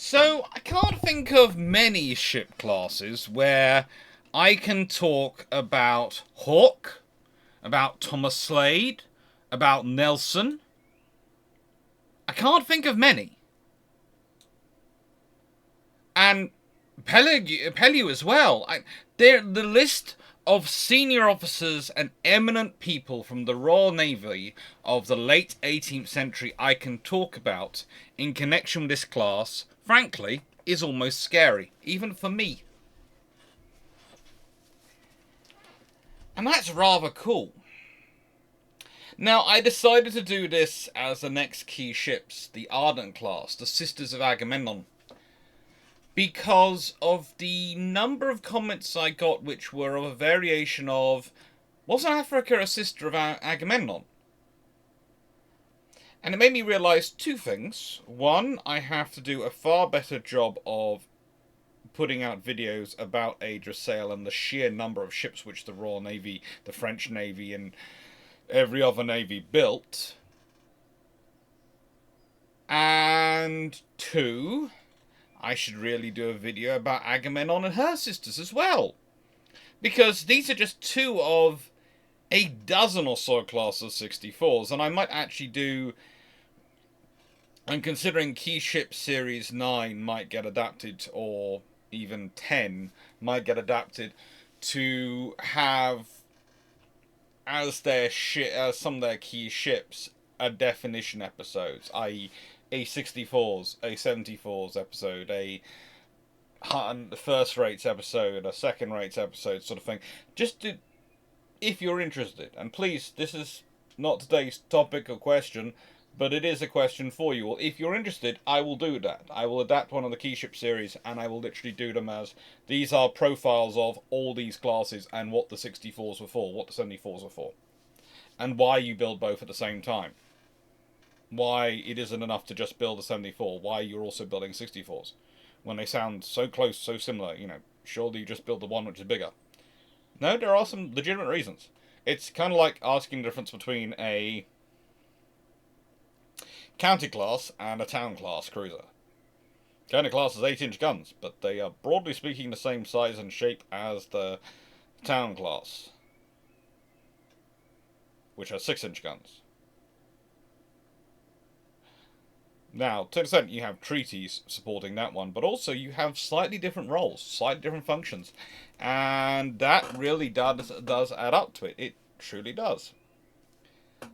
So, I can't think of many ship classes where I can talk about Hawke, about Thomas Slade, about Nelson. I can't think of many. And Pellew as well. The list of senior officers and eminent people from the Royal Navy of the late 18th century I can talk about in connection with this class, frankly, is almost scary, even for me. And that's rather cool. Now, I decided to do this as the next key ships, the Ardent class, the Sisters of Agamemnon, because of the number of comments I got which were of a variation of, wasn't Africa a sister of Agamemnon? And it made me realise two things. One, I have to do a far better job of putting out videos about Age of Sail and the sheer number of ships which the Royal Navy, the French Navy, and every other navy built. And two, I should really do a video about Agamemnon and her sisters as well. Because these are just two of a dozen or so class of 64s, and I might actually do. And considering Key Ship Series 9 might get adapted, or even 10 might get adapted, to have as their as some of their key ships a definition episodes, i.e., a 64s, a 74s episode, a first rates episode, a second rates episode, sort of thing. Just to, if you're interested, and please, this is not today's topic or question, but it is a question for you all. If you're interested, I will do that. I will adapt one of the key ship series, and I will literally do them as these are profiles of all these classes and what the 64s were for, what the 74s were for, and why you build both at the same time. Why it isn't enough to just build a 74, why you're also building 64s. When they sound so close, so similar, surely you just build the one which is bigger. No, there are some legitimate reasons. It's kind of like asking the difference between a county class and a town class cruiser. County class has 8-inch guns, but they are broadly speaking the same size and shape as the town class, which has 6-inch guns. Now, to an extent, you have treaties supporting that one, but also you have slightly different roles, slightly different functions, and that really does add up to it. It truly does.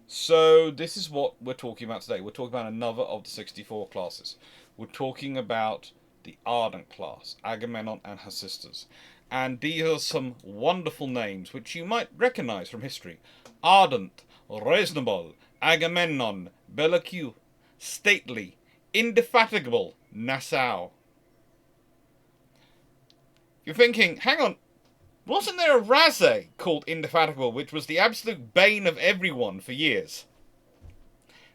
So this is what we're talking about today. We're talking about another of the 64 classes. We're talking about the Ardent class, Agamemnon and her sisters. And these are some wonderful names which you might recognize from history. Ardent, Reasonable, Agamemnon, Bellicue, Stately, Indefatigable, Nassau. You're thinking, hang on, wasn't there a Razé called Indefatigable, which was the absolute bane of everyone for years?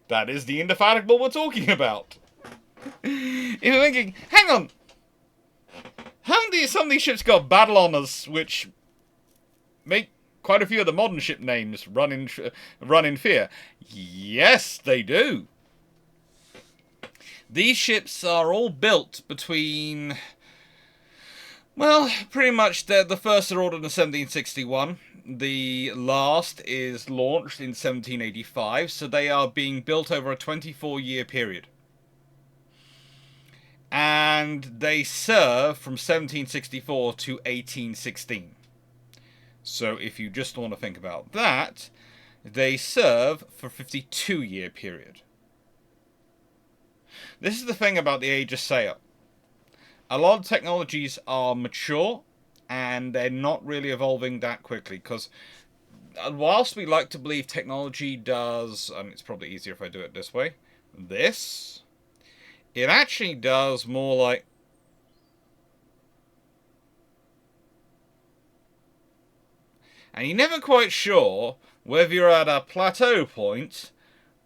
That is the Indefatigable we're talking about. If you're thinking, hang on, haven't some of these ships got battle honours which make quite a few of the modern ship names run in fear? Yes, they do. These ships are all built between, well, pretty much the first are ordered in 1761. The last is launched in 1785, so they are being built over a 24-year period. And they serve from 1764 to 1816. So if you just want to think about that, they serve for a 52-year period. This is the thing about the Age of Sail. A lot of technologies are mature, and they're not really evolving that quickly, because whilst we like to believe technology does, and it's probably easier if I do it this way, it actually does more like, and you're never quite sure whether you're at a plateau point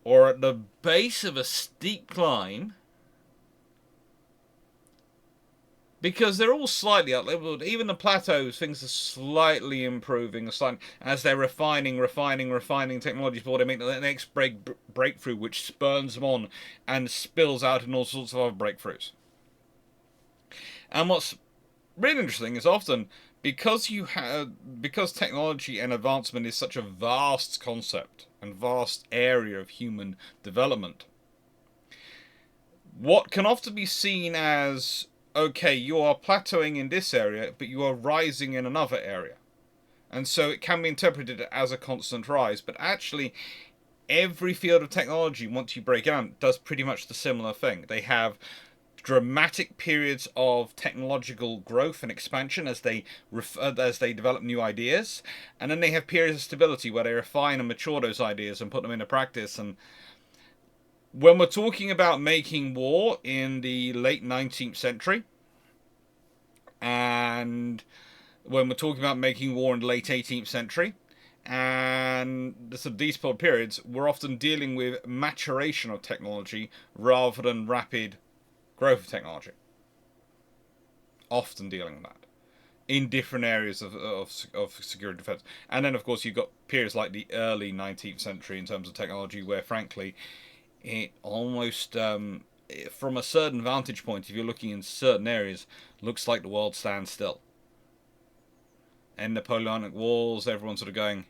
or at the base of a steep climb, because they're all slightly up-leveled. Even the plateaus, things are slightly improving as they're refining technologies before they make the next breakthrough, which spurns them on and spills out in all sorts of other breakthroughs. And what's really interesting is often because technology and advancement is such a vast concept and vast area of human development, what can often be seen as, okay, you are plateauing in this area, but you are rising in another area. And so it can be interpreted as a constant rise, but actually every field of technology, once you break it down, does pretty much the similar thing. They have dramatic periods of technological growth and expansion as they develop new ideas, and then they have periods of stability where they refine and mature those ideas and put them into practice. And when we're talking about making war in the late 19th century, and when we're talking about making war in the late 18th century, and these periods, we're often dealing with maturation of technology rather than rapid growth of technology. Often dealing with that in different areas of security defense. And then, of course, you've got periods like the early 19th century in terms of technology where, frankly, it almost, from a certain vantage point, if you're looking in certain areas, looks like the world stands still. And Napoleonic Wars, everyone's sort of going,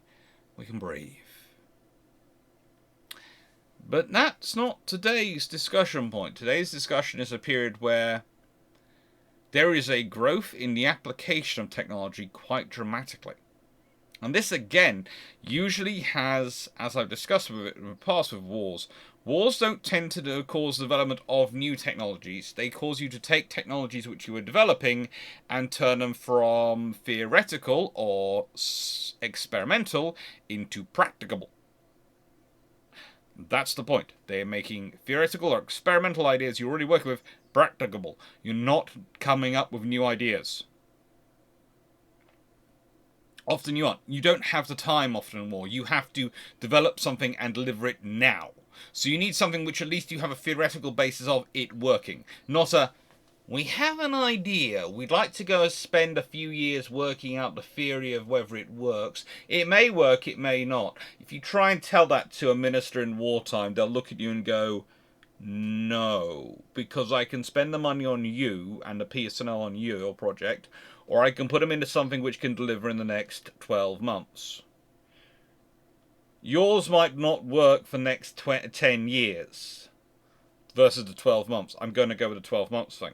we can breathe. But that's not today's discussion point. Today's discussion is a period where there is a growth in the application of technology quite dramatically. And this, again, usually has, as I've discussed in the past with wars, wars don't tend to cause the development of new technologies. They cause you to take technologies which you were developing and turn them from theoretical or experimental into practicable. That's the point. They're making theoretical or experimental ideas you're already working with practicable. You're not coming up with new ideas. Often you aren't. You don't have the time often in war. You have to develop something and deliver it now. So you need something which at least you have a theoretical basis of it working. Not a, we have an idea. We'd like to go and spend a few years working out the theory of whether it works. It may work, it may not. If you try and tell that to a minister in wartime, they'll look at you and go, no, because I can spend the money on you and the personnel on your project, or I can put them into something which can deliver in the next 12 months. Yours might not work for the next 10 years versus the 12 months. I'm going to go with the 12 months thing.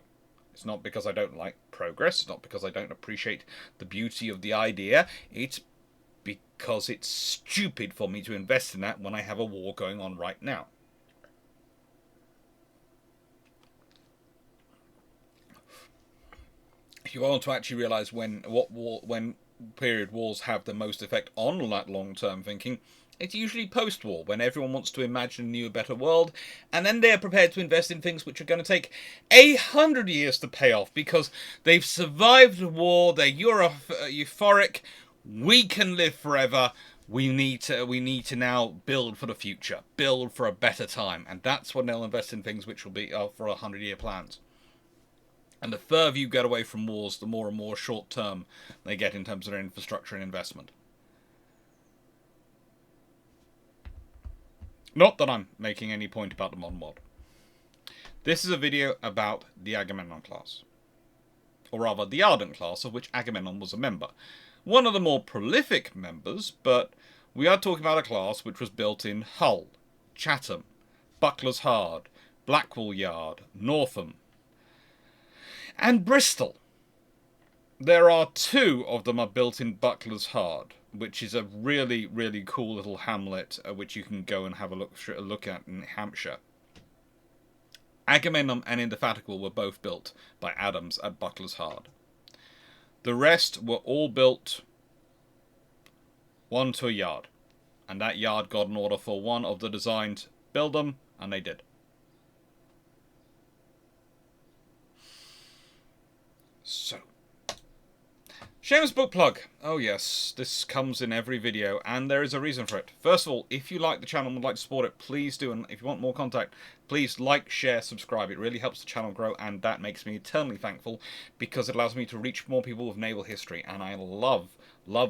It's not because I don't like progress. It's not because I don't appreciate the beauty of the idea. It's because it's stupid for me to invest in that when I have a war going on right now. If you want to actually realise when period wars have the most effect on that long-term thinking, it's usually post-war, when everyone wants to imagine a new, better world, and then they're prepared to invest in things which are going to take 100 years to pay off, because they've survived the war, they're euphoric, we can live forever, we need to now build for the future, build for a better time, and that's when they'll invest in things which will be for 100-year plans. And the further you get away from wars, the more and more short-term they get in terms of their infrastructure and investment. Not that I'm making any point about the modern world. This is a video about the Agamemnon class. Or rather, the Ardent class, of which Agamemnon was a member. One of the more prolific members, but we are talking about a class which was built in Hull, Chatham, Buckler's Hard, Blackwall Yard, Northam, and Bristol. There are 2 of them are built in Buckler's Hard, which is a really, really cool little hamlet which you can go and have a look at in Hampshire. Agamemnon and Indefatigable were both built by Adams at Buckler's Hard. The rest were all built 1 to a yard, and that yard got an order for one of the designs build them, and they did. So, shameless book plug. Oh yes, this comes in every video, and there is a reason for it. First of all, if you like the channel and would like to support it, please do, and if you want more contact, please like, share, subscribe. It really helps the channel grow, and that makes me eternally thankful, because it allows me to reach more people with naval history, and I love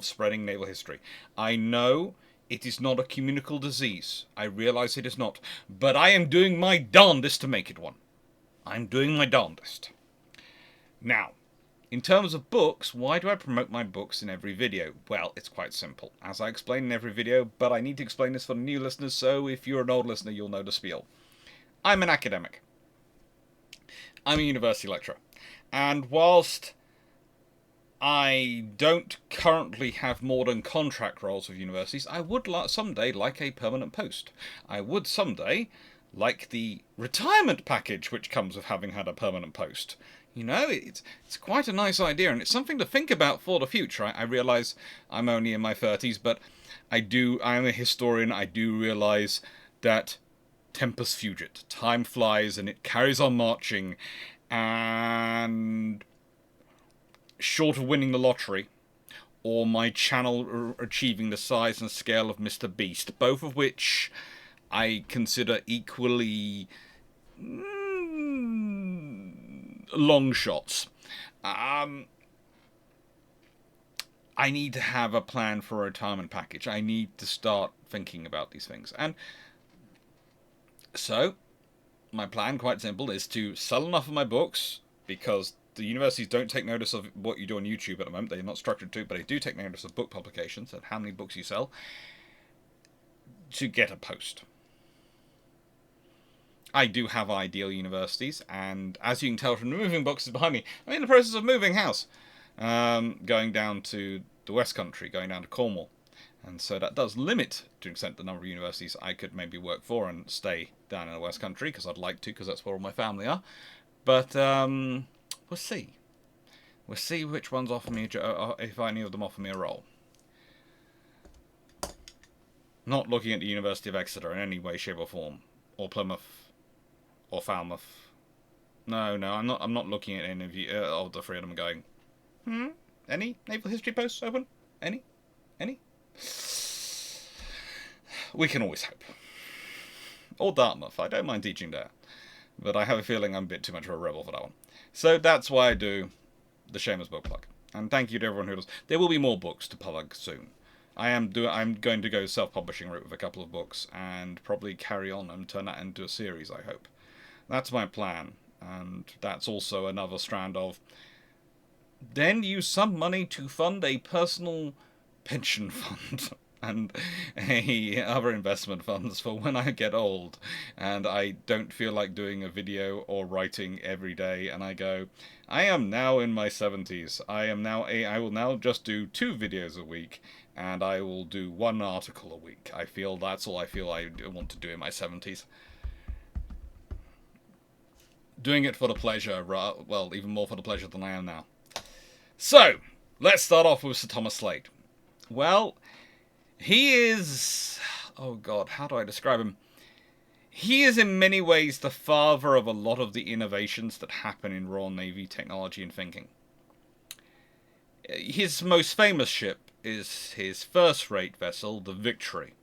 spreading naval history. I know it is not a communicable disease. I realise it is not, but I am doing my darndest to make it one. I'm doing my darndest. Now, in terms of books, why do I promote my books in every video? Well, it's quite simple, as I explain in every video, but I need to explain this for the new listeners, so if you're an old listener, you'll know the spiel. I'm an academic. I'm a university lecturer. And whilst I don't currently have more than contract roles with universities, I would someday like a permanent post. I would someday like the retirement package which comes with having had a permanent post. You know, it's quite a nice idea, and it's something to think about for the future. I realise I'm only in my 30s, but I am a historian. I do realise that tempus fugit. Time flies, and it carries on marching, and short of winning the lottery, or my channel achieving the size and scale of Mr. Beast, both of which I consider equally long shots. I need to have a plan for a retirement package. I need to start thinking about these things. And so, my plan, quite simple, is to sell enough of my books, because the universities don't take notice of what you do on YouTube at the moment. They're not structured to, but they do take notice of book publications and how many books you sell, to get a post. I do have ideal universities, and as you can tell from the moving boxes behind me, I'm in the process of moving house. Going down to the West Country, going down to Cornwall. And so that does limit, to an extent, the number of universities I could maybe work for and stay down in the West Country, because I'd like to, because that's where all my family are. But we'll see. We'll see which ones offer me, if any of them offer me a role. Not looking at the University of Exeter in any way, shape, or form, or Plymouth, or Falmouth. No, I'm not looking at any of the three of them going, any naval history posts open? Any? We can always hope. Or Dartmouth. I don't mind teaching there, but I have a feeling I'm a bit too much of a rebel for that one. So that's why I do the shameless book plug. And thank you to everyone who does. There will be more books to plug soon. I'm going to go self-publishing route with a couple of books and probably carry on and turn that into a series, I hope. That's my plan. And that's also another strand of then use some money to fund a personal pension fund and other investment funds for when I get old and I don't feel like doing a video or writing every day, and I go, I am now in my 70s. I will now just do 2 videos a week, and I will do 1 article a week. That's all I feel I want to do in my 70s. Doing it for the pleasure, well, even more for the pleasure than I am now. So, let's start off with Sir Thomas Slade. Well, he is... oh god, how do I describe him? He is in many ways the father of a lot of the innovations that happen in Royal Navy technology and thinking. His most famous ship is his first-rate vessel, the Victory.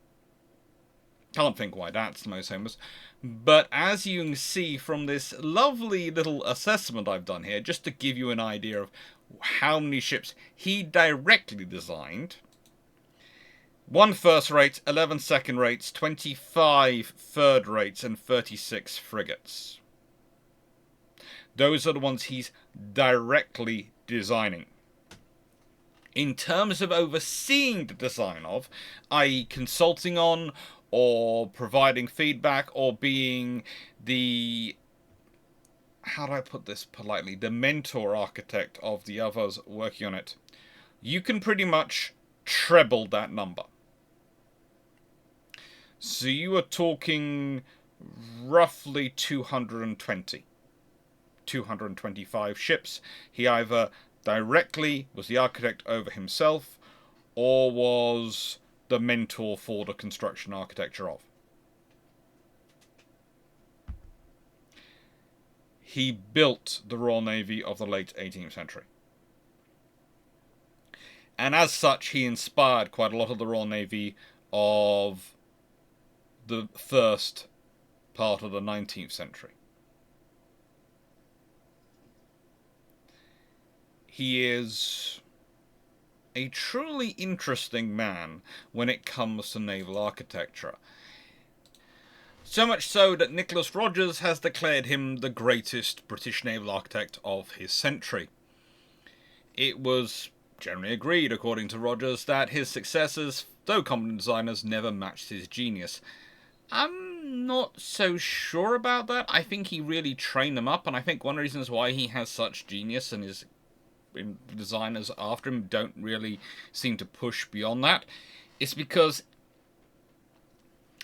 Can't think why that's the most famous. But as you can see from this lovely little assessment I've done here, just to give you an idea of how many ships he directly designed: 1 first rate, 11 second rates, 25 third rates, and 36 frigates. Those are the ones he's directly designing. In terms of overseeing the design of, i.e. consulting on, or providing feedback, or being the, how do I put this politely, the mentor architect of the others working on it, you can pretty much treble that number. So you are talking roughly 220, 225 ships. He either directly was the architect over himself, or was the mentor for the construction architecture of. He built the Royal Navy of the late 18th century. And as such, he inspired quite a lot of the Royal Navy of the first part of the 19th century. He is a truly interesting man when it comes to naval architecture. So much so that Nicholas Rogers has declared him the greatest British naval architect of his century. It was generally agreed, according to Rogers, that his successors, though competent designers, never matched his genius. I'm not so sure about that. I think he really trained them up, and I think one of the reasons why he has such genius and his designers after him don't really seem to push beyond that is because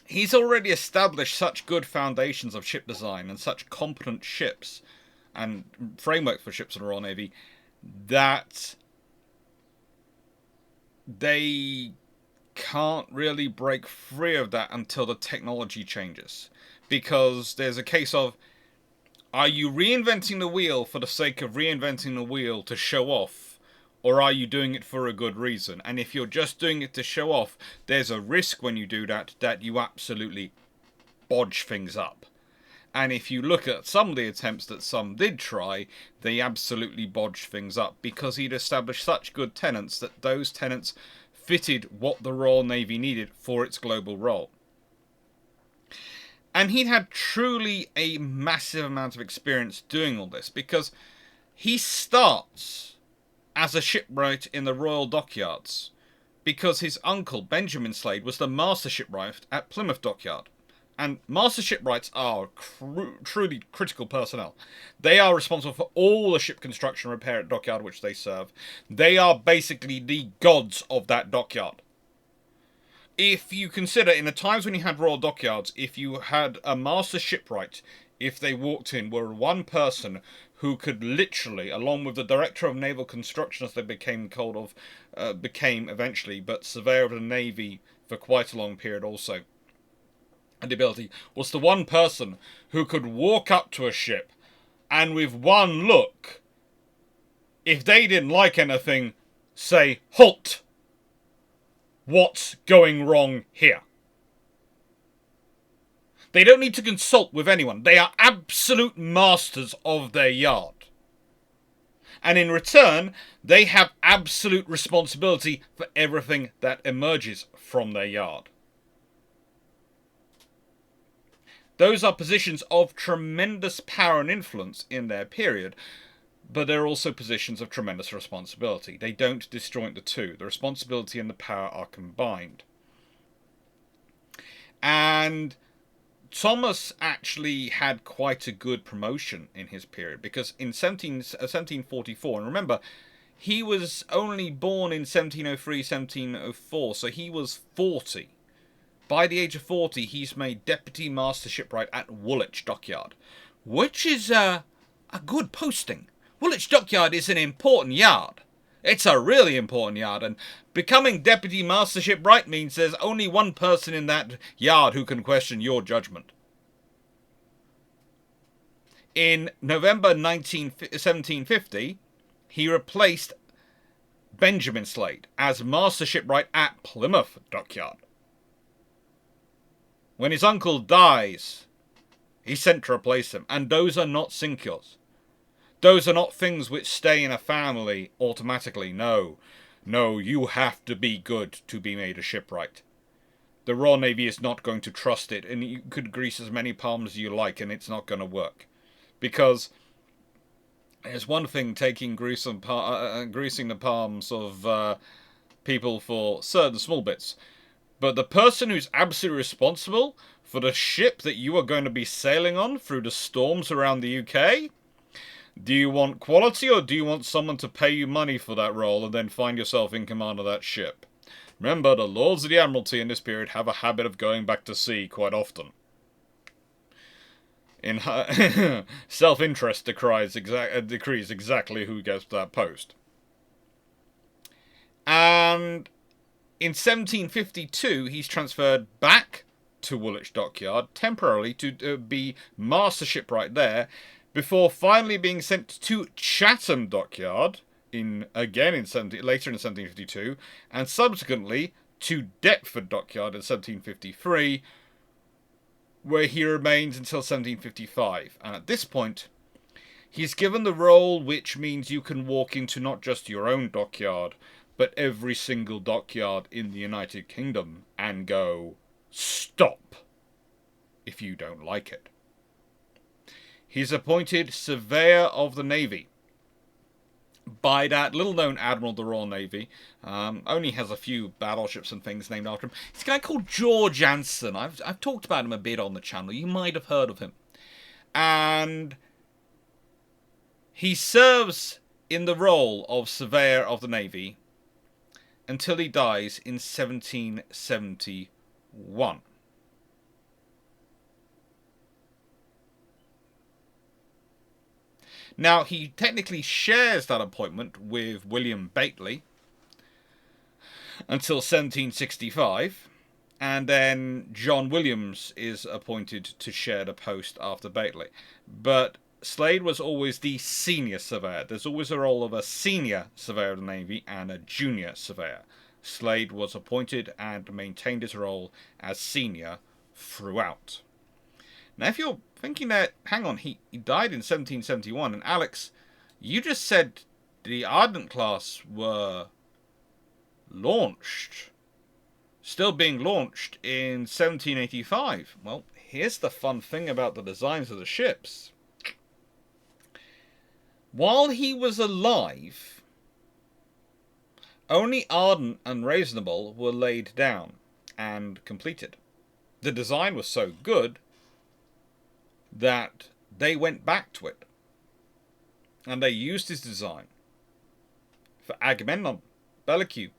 he's already established such good foundations of ship design and such competent ships and frameworks for ships in the Royal Navy that they can't really break free of that until the technology changes. Because there's a case of, are you reinventing the wheel for the sake of reinventing the wheel to show off? Or are you doing it for a good reason? And if you're just doing it to show off, there's a risk when you do that you absolutely bodge things up. And if you look at some of the attempts that some did try, they absolutely bodged things up because he'd established such good tenets that those tenets fitted what the Royal Navy needed for its global role. And he'd had truly a massive amount of experience doing all this because he starts as a shipwright in the Royal Dockyards because his uncle, Benjamin Slade, was the master shipwright at Plymouth Dockyard. And master shipwrights are truly critical personnel. They are responsible for all the ship construction and repair at dockyard which they serve. They are basically the gods of that dockyard. If you consider, in the times when you had Royal Dockyards, if you had a master shipwright, if they walked in, were one person who could literally, along with the director of naval construction, as they became became eventually, but surveyor of the Navy for quite a long period also, and the ability, was the one person who could walk up to a ship and with one look, if they didn't like anything, say, "Halt! What's going wrong here?" They don't need to consult with anyone. They are absolute masters of their yard. And in return, they have absolute responsibility for everything that emerges from their yard. Those are positions of tremendous power and influence in their period, but they're also positions of tremendous responsibility. They don't disjoint the two. The responsibility and the power are combined. And Thomas actually had quite a good promotion in his period, because in 1744, and remember, he was only born in 1703, 1704, so he was 40. By the age of 40, he's made Deputy Master Shipwright at Woolwich Dockyard, which is a good posting. Woolwich Dockyard is an important yard. It's a really important yard, and becoming Deputy Master Shipwright means there's only one person in that yard who can question your judgment. In November 1750, he replaced Benjamin Slade as Master Shipwright at Plymouth Dockyard. When his uncle dies, he's sent to replace him. And those are not sinecures. Those are not things which stay in a family automatically. No, you have to be good to be made a shipwright. The Royal Navy is not going to trust it, and you could grease as many palms as you like, and it's not going to work. Because there's one thing taking greasing the palms of people for certain small bits. But the person who's absolutely responsible for the ship that you are going to be sailing on through the storms around the UK, do you want quality or do you want someone to pay you money for that role and then find yourself in command of that ship? Remember, the Lords of the Admiralty in this period have a habit of going back to sea quite often. In self-interest decrees exactly who gets that post. And in 1752, he's transferred back to Woolwich Dockyard temporarily to be Master Shipwright there, before finally being sent to Chatham Dockyard later in 1752, and subsequently to Deptford Dockyard in 1753, where he remains until 1755. And at this point, he's given the role which means you can walk into not just your own dockyard, but every single dockyard in the United Kingdom and go, "Stop. if you don't like it. He's appointed Surveyor of the Navy by that little-known Admiral of the Royal Navy. Only has a few battleships and things named after him. It's a guy called George Anson. I've talked about him a bit on the channel. You might have heard of him. And he serves in the role of Surveyor of the Navy until he dies in 1771. Now, he technically shares that appointment with William Bately until 1765, and then John Williams is appointed to share the post after Bately. But Slade was always the senior surveyor. There's always a role of a senior surveyor of the Navy and a junior surveyor. Slade was appointed and maintained his role as senior throughout. Now, if you're thinking that, hang on, he died in 1771, and Alex, you just said the Ardent class were launched, still being launched in 1785. Well, here's the fun thing about the designs of the ships. While he was alive, only Ardent and Reasonable were laid down and completed. The design was so good that they went back to it. And they used his design for Agamemnon, Bellicue,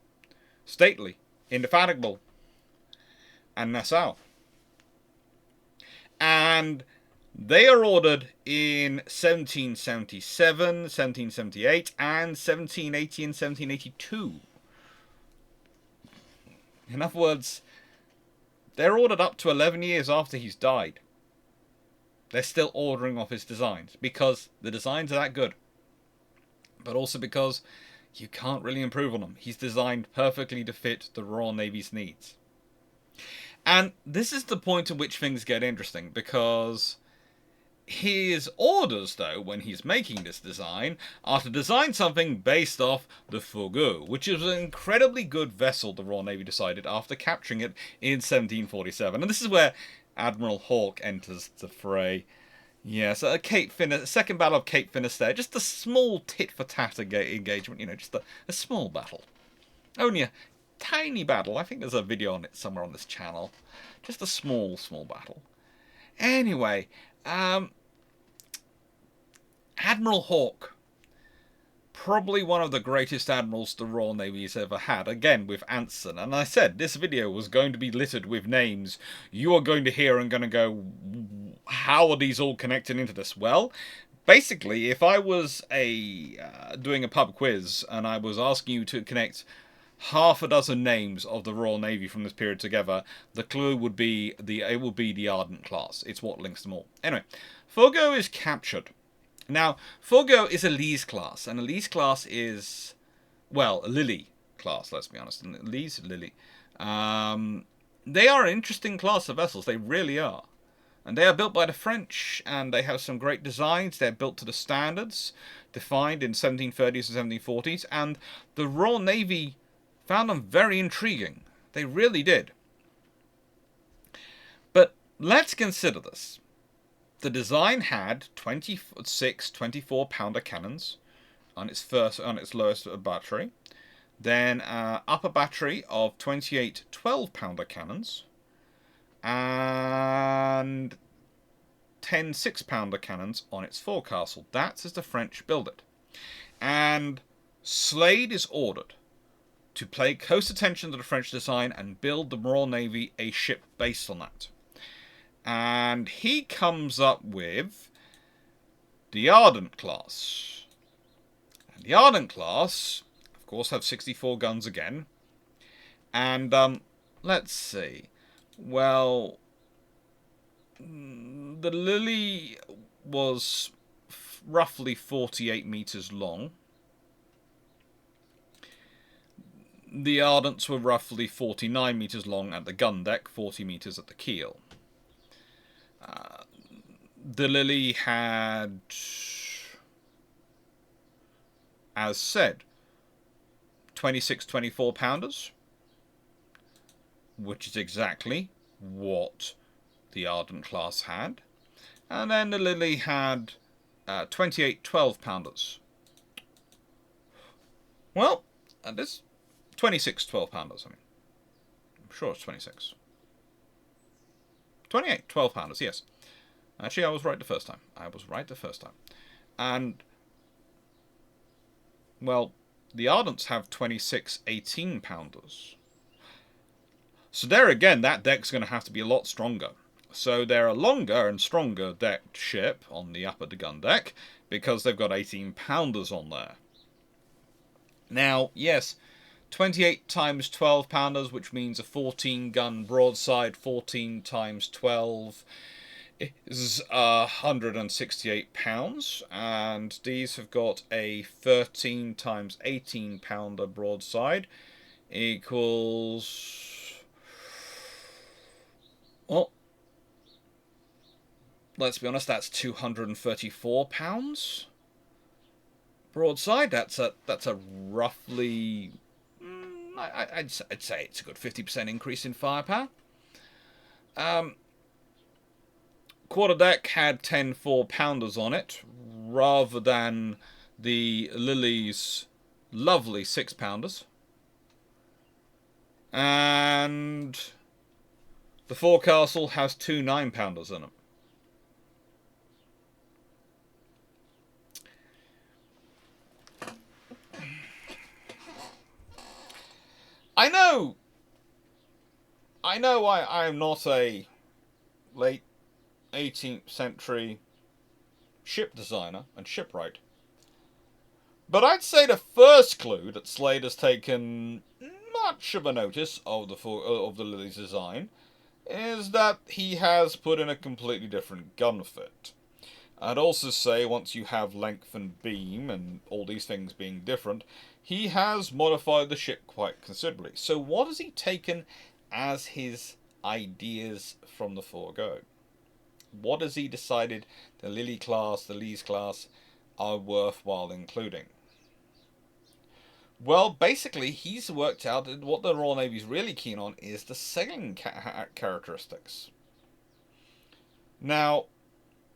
Stately, Indefatigable, and Nassau. And they are ordered in 1777, 1778, and 1780 and 1782. In other words, they're ordered up to 11 years after he's died. They're still ordering off his designs because the designs are that good. But also because you can't really improve on them. He's designed perfectly to fit the Royal Navy's needs. And this is the point at which things get interesting, because his orders, though, when he's making this design, are to design something based off the Fougueux, which is an incredibly good vessel the Royal Navy decided after capturing it in 1747. And this is where Admiral Hawke enters the fray. Yes, second battle of Cape Finisterre, just a small tit-for-tat engagement, just a small battle. Only a tiny battle. I think there's a video on it somewhere on this channel. Just a small battle. Anyway, Admiral Hawke, probably one of the greatest admirals the Royal Navy's ever had, again with Anson. And I said this video was going to be littered with names you are going to hear and going to go, how are these all connected into this? Well, basically, if I was doing a pub quiz and I was asking you to connect half a dozen names of the Royal Navy from this period together, the clue would be the Ardent class. It's what links them all. Anyway, Fougueux is captured. Now, Fougueux is a Lees class, and a Lees class is, well, a Lily class, let's be honest. And Lees, Lily. They are an interesting class of vessels, they really are. And they are built by the French, and they have some great designs. They're built to the standards defined in 1730s and 1740s, and the Royal Navy found them very intriguing. They really did. But let's consider this. The design had 26 24-pounder cannons on its lowest battery, then upper battery of 28 12-pounder cannons, and 10 6-pounder cannons on its forecastle. That's as the French build it. And Slade is ordered to pay close attention to the French design and build the Royal Navy a ship based on that. And he comes up with the Ardent class. And the Ardent class, of course, have 64 guns again. And let's see. Well, the Lily was roughly 48 meters long. The Ardents were roughly 49 meters long at the gun deck, 40 meters at the keel. The Lily had, as said, 26 24-pounders, which is exactly what the Ardent class had. And then the Lily had 28 12-pounders. Well, this 26 12-pounders, I mean. I'm sure it's 26. 28 12-pounders, yes. Actually, I was right the first time. And, well, the Ardents have 26 18-pounders. So there again, that deck's going to have to be a lot stronger. So they're a longer and stronger decked ship on the upper gun deck because they've got 18-pounders on there. Now, yes, 28 times 12-pounders, which means a 14-gun broadside, 14 times 12 is 168 pounds, and these have got a 13 times 18-pounder broadside equals... well, let's be honest, that's 234 pounds broadside. That's a roughly, I'd say it's a good 50% increase in firepower. Quarter deck had 10 4-pounders on it, rather than the Lily's lovely 6-pounders. And the forecastle has 2 9-pounders in them. I know I'm not a late 18th century ship designer and shipwright, but I'd say the first clue that Slade has taken much of a notice of the Lily's design is that he has put in a completely different gun fit. I'd also say once you have length and beam and all these things being different, he has modified the ship quite considerably. So what has he taken as his ideas from the forego? What has he decided the Lily class, the Lee's class are worthwhile including? Well, basically, he's worked out that what the Royal Navy's really keen on is the sailing characteristics. Now,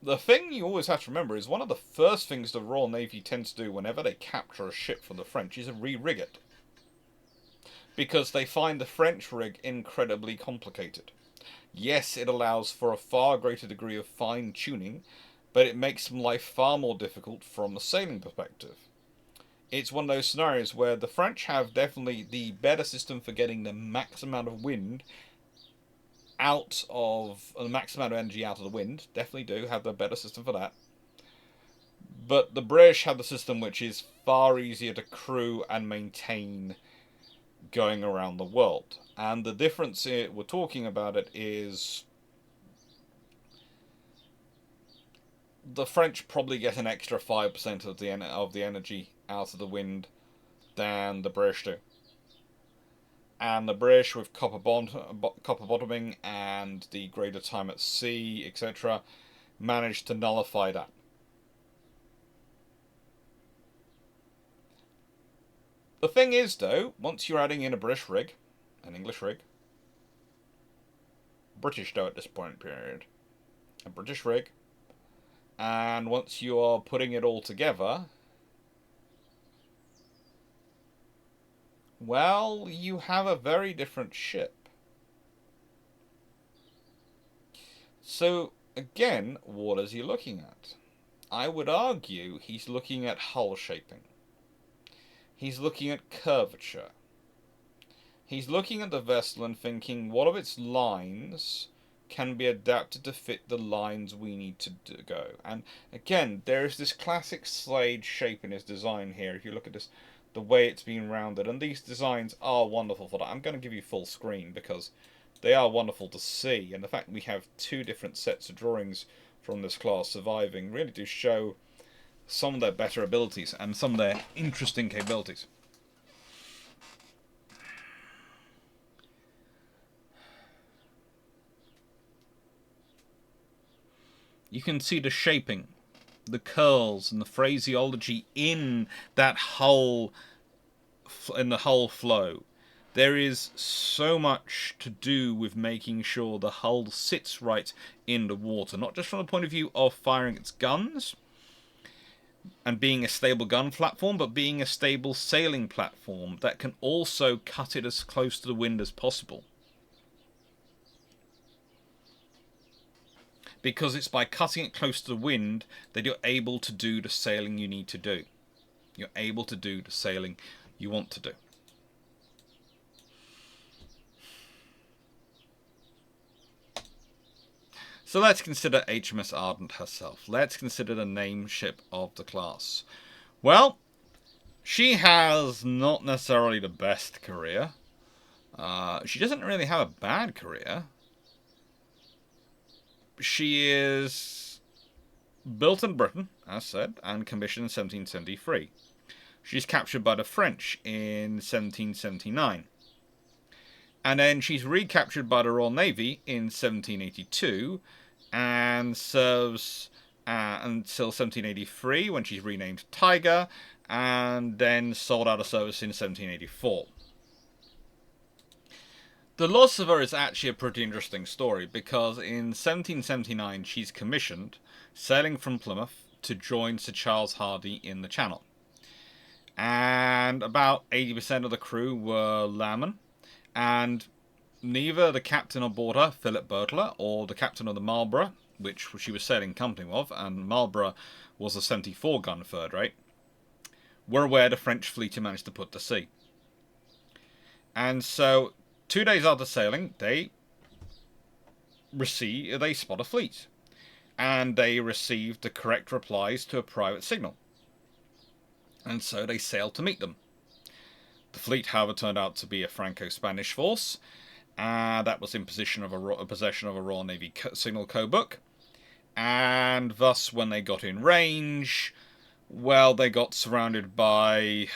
the thing you always have to remember is one of the first things the Royal Navy tends to do whenever they capture a ship from the French is re-rig it. Because they find the French rig incredibly complicated. Yes, it allows for a far greater degree of fine-tuning, but it makes life far more difficult from a sailing perspective. It's one of those scenarios where the French have definitely the better system for getting the max amount of wind out of the max amount of energy out of the wind. Definitely do have the better system for that. But the British have the system which is far easier to crew and maintain going around the world. And the difference here, we're talking about it, is the French probably get an extra 5% of the energy out of the wind than the British do. And the British, with copper bottoming and the greater time at sea, etc., managed to nullify that. The thing is, though, once you're adding in a British rig, an English rig, British though at this point period, a British rig, and once you are putting it all together, well, you have a very different ship. So, again, what is he looking at? I would argue he's looking at hull shaping. He's looking at curvature. He's looking at the vessel and thinking, what of its lines can be adapted to fit the lines we need to go? And again, there is this classic Slade shape in his design here. If you look at this, the way it's been rounded, and these designs are wonderful for that. I'm going to give you full screen because they are wonderful to see, and the fact that we have 2 different sets of drawings from this class surviving really do show some of their better abilities and some of their interesting capabilities. You can see the shaping, the curls, and the phraseology in that whole, in the whole flow. There is so much to do with making sure the hull sits right in the water, not just from the point of view of firing its guns and being a stable gun platform, but being a stable sailing platform that can also cut it as close to the wind as possible. Because it's by cutting it close to the wind that you're able to do the sailing you need to do. You're able to do the sailing you want to do. So let's consider HMS Ardent herself. Let's consider the name ship of the class. Well, she has not necessarily the best career. She doesn't really have a bad career. She is built in Britain, as said, and commissioned in 1773. She's captured by the French in 1779. And then she's recaptured by the Royal Navy in 1782 and serves until 1783 when she's renamed Tiger and then sold out of service in 1784. The loss of her is actually a pretty interesting story because in 1779 she's commissioned, sailing from Plymouth to join Sir Charles Hardy in the Channel. And about 80% of the crew were landmen, and neither the captain on board her, Philip Birtler, or the captain of the Marlborough, which she was sailing company of, and Marlborough was a 74-gun third rate, were aware the French fleet had managed to put to sea. And so, 2 days after sailing, they spot a fleet, and they received the correct replies to a private signal. And so they sailed to meet them. The fleet, however, turned out to be a Franco-Spanish force, that was in possession of a Royal Navy signal code book, and thus when they got in range, well, they got surrounded by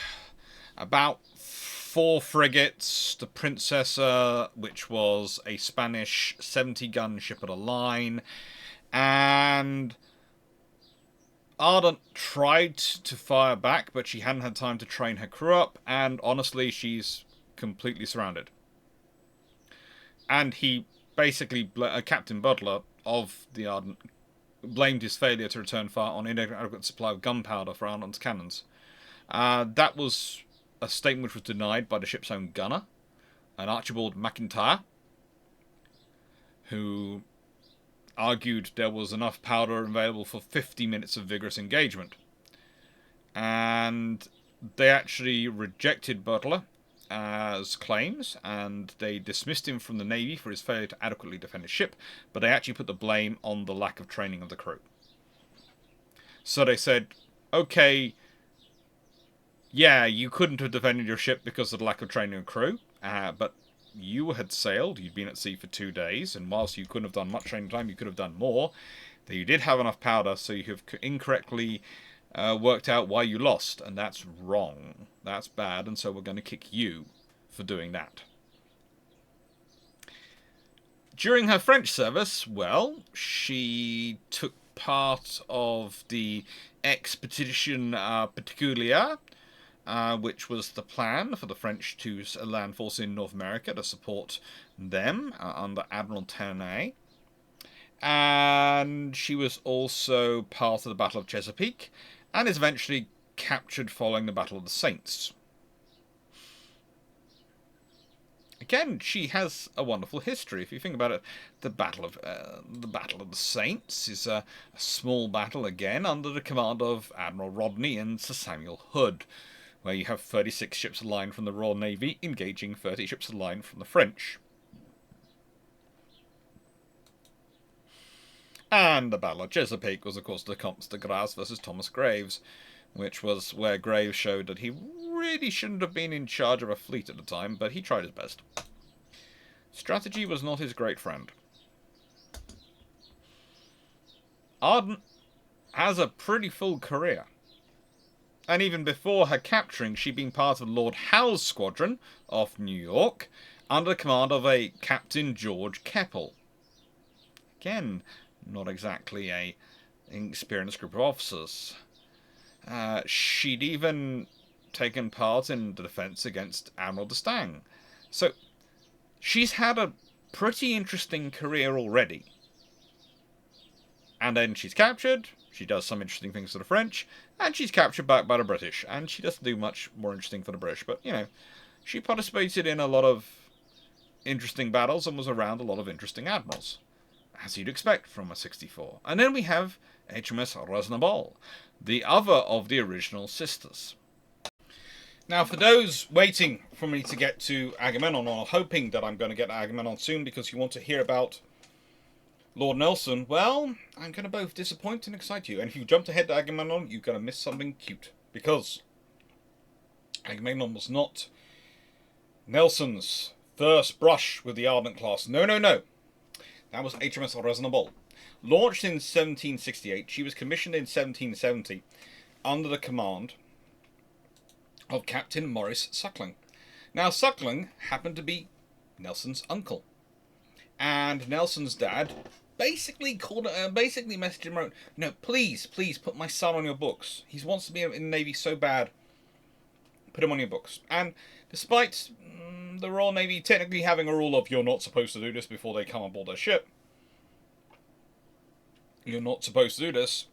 about 4 frigates, the Princesa, which was a Spanish 70-gun ship of the line, and Ardent tried to fire back, but she hadn't had time to train her crew up, and honestly, she's completely surrounded. And he basically, Captain Butler of the Ardent, blamed his failure to return fire on inadequate supply of gunpowder for Ardent's cannons. That was a statement which was denied by the ship's own gunner, an Archibald McIntyre, who argued there was enough powder available for 50 minutes of vigorous engagement. And they actually rejected Butler as claims, and they dismissed him from the Navy for his failure to adequately defend his ship, but they actually put the blame on the lack of training of the crew. So they said, okay, yeah, you couldn't have defended your ship because of the lack of training of crew, but you had sailed, you'd been at sea for 2 days, and whilst you couldn't have done much training time, you could have done more. That you did have enough powder, so you have incorrectly worked out why you lost, and that's wrong. That's bad, and so we're going to kick you for doing that. During her French service, well, she took part of the Expedition Particulière, which was the plan for the French to land force in North America to support them under Admiral Ternay. And she was also part of the Battle of Chesapeake, and is eventually captured following the Battle of the Saints. Again, she has a wonderful history. If you think about it, the Battle of the Saints is a small battle again under the command of Admiral Rodney and Sir Samuel Hood, where you have 36 ships of the line from the Royal Navy engaging 30 ships of the line from the French. And the Battle of Chesapeake was, of course, the Comte de Grasse versus Thomas Graves, which was where Graves showed that he really shouldn't have been in charge of a fleet at the time, but he tried his best. Strategy was not his great friend. Ardent has a pretty full career. And even before her capturing, she'd been part of Lord Howe's squadron off New York, under the command of a Captain George Keppel. Again, not exactly an experienced group of officers. She'd even taken part in the defence against Admiral d'Estaing. So she's had a pretty interesting career already. And then she's captured, she does some interesting things for the French, and she's captured back by the British. And she doesn't do much more interesting for the British, but, you know, she participated in a lot of interesting battles and was around a lot of interesting admirals, as you'd expect from a 64. And then we have HMS Naval, the other of the original sisters. Now, for those waiting for me to get to Agamemnon, or hoping that I'm going to get to Agamemnon soon because you want to hear about Lord Nelson, well, I'm going to both disappoint and excite you. And if you jumped ahead to Agamemnon, you're going to miss something cute. Because Agamemnon was not Nelson's first brush with the Ardent class. No, no, no. That was HMS Reasonable. Launched in 1768, she was commissioned in 1770 under the command of Captain Maurice Suckling. Now, Suckling happened to be Nelson's uncle. And Nelson's dad basically messaged him, wrote, "No, please put my son on your books. He wants to be in the Navy so bad. Put him on your books." And despite the Royal Navy technically having a rule of you're not supposed to do this before they come aboard their ship, you're not supposed to do this,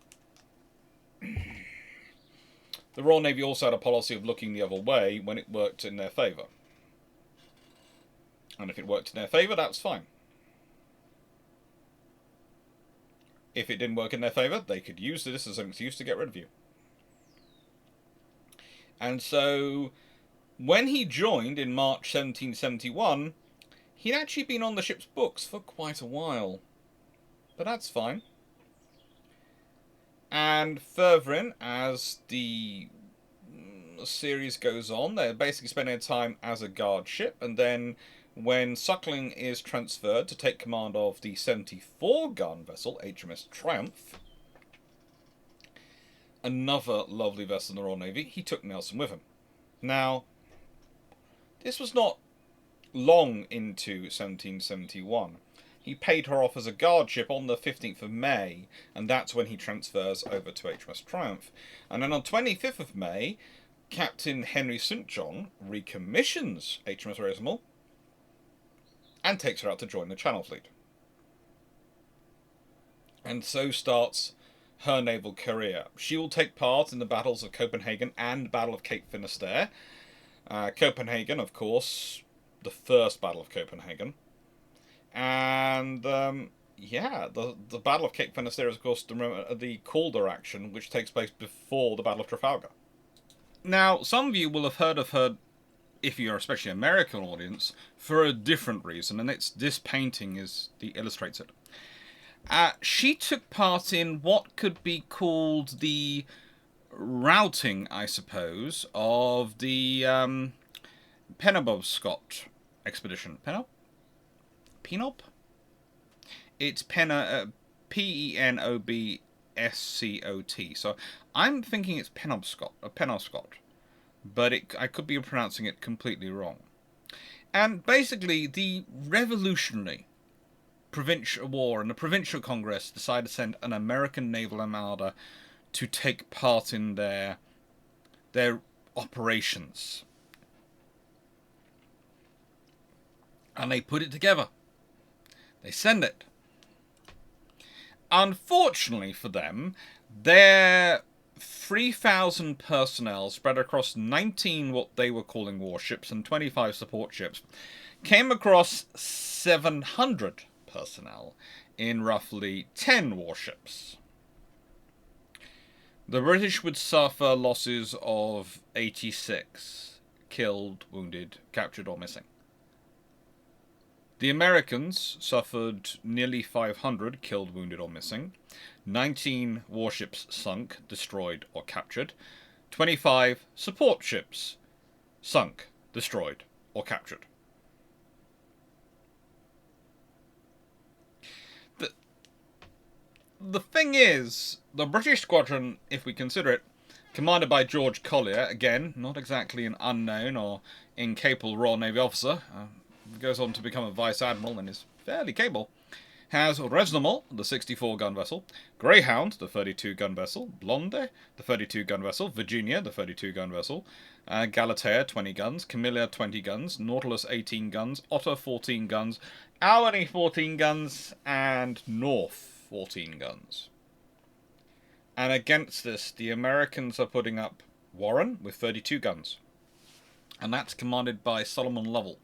the Royal Navy also had a policy of looking the other way when it worked in their favour. And if it worked in their favour, that's fine. If it didn't work in their favour, they could use this as an excuse to get rid of you. And so, when he joined in March 1771, he'd actually been on the ship's books for quite a while. But that's fine. And further in, as the series goes on, they're basically spending their time as a guard ship, and then when Suckling is transferred to take command of the 74-gun vessel, HMS Triumph, another lovely vessel in the Royal Navy, he took Nelson with him. Now, this was not long into 1771. He paid her off as a guard ship on the 15th of May, and that's when he transfers over to HMS Triumph. And then on 25th of May, Captain Henry St. John recommissions HMS Rosamond and takes her out to join the Channel Fleet. And so starts her naval career. She will take part in the battles of Copenhagen and Battle of Cape Finisterre. Copenhagen, of course, the first Battle of Copenhagen. And, yeah, the Battle of Cape Finisterre is, of course, the Calder action, which takes place before the Battle of Trafalgar. Now, some of you will have heard of her, if you're especially an American audience, for a different reason, and it's this painting illustrates it. She took part in what could be called the routing, I suppose, of the Penobscot expedition. Penob? It's Penobscot. So I'm thinking it's Penobscot, but I could be pronouncing it completely wrong. And basically, the revolutionary provincial war and the provincial congress decided to send an American naval armada to take part in their operations. And they put it together. They send it. Unfortunately for them, their 3,000 personnel spread across 19 what they were calling warships and 25 support ships came across 700 personnel in roughly 10 warships. The British would suffer losses of 86 killed, wounded, captured or missing. The Americans suffered nearly 500 killed, wounded or missing, 19 warships sunk, destroyed or captured, 25 support ships sunk, destroyed or captured. The thing is, the British squadron, if we consider it, commanded by George Collier, again, not exactly an unknown or incapable Royal Navy officer, goes on to become a Vice Admiral and is fairly capable, has Resnomel, the 64-gun vessel, Greyhound, the 32-gun vessel, Blonde, the 32-gun vessel, Virginia, the 32-gun vessel, Galatea, 20 guns, Camilla, 20 guns, Nautilus, 18 guns, Otter, 14 guns, Albany, 14 guns, and North, 14 guns. And against this, the Americans are putting up Warren with 32 guns, and that's commanded by Solomon Lovell.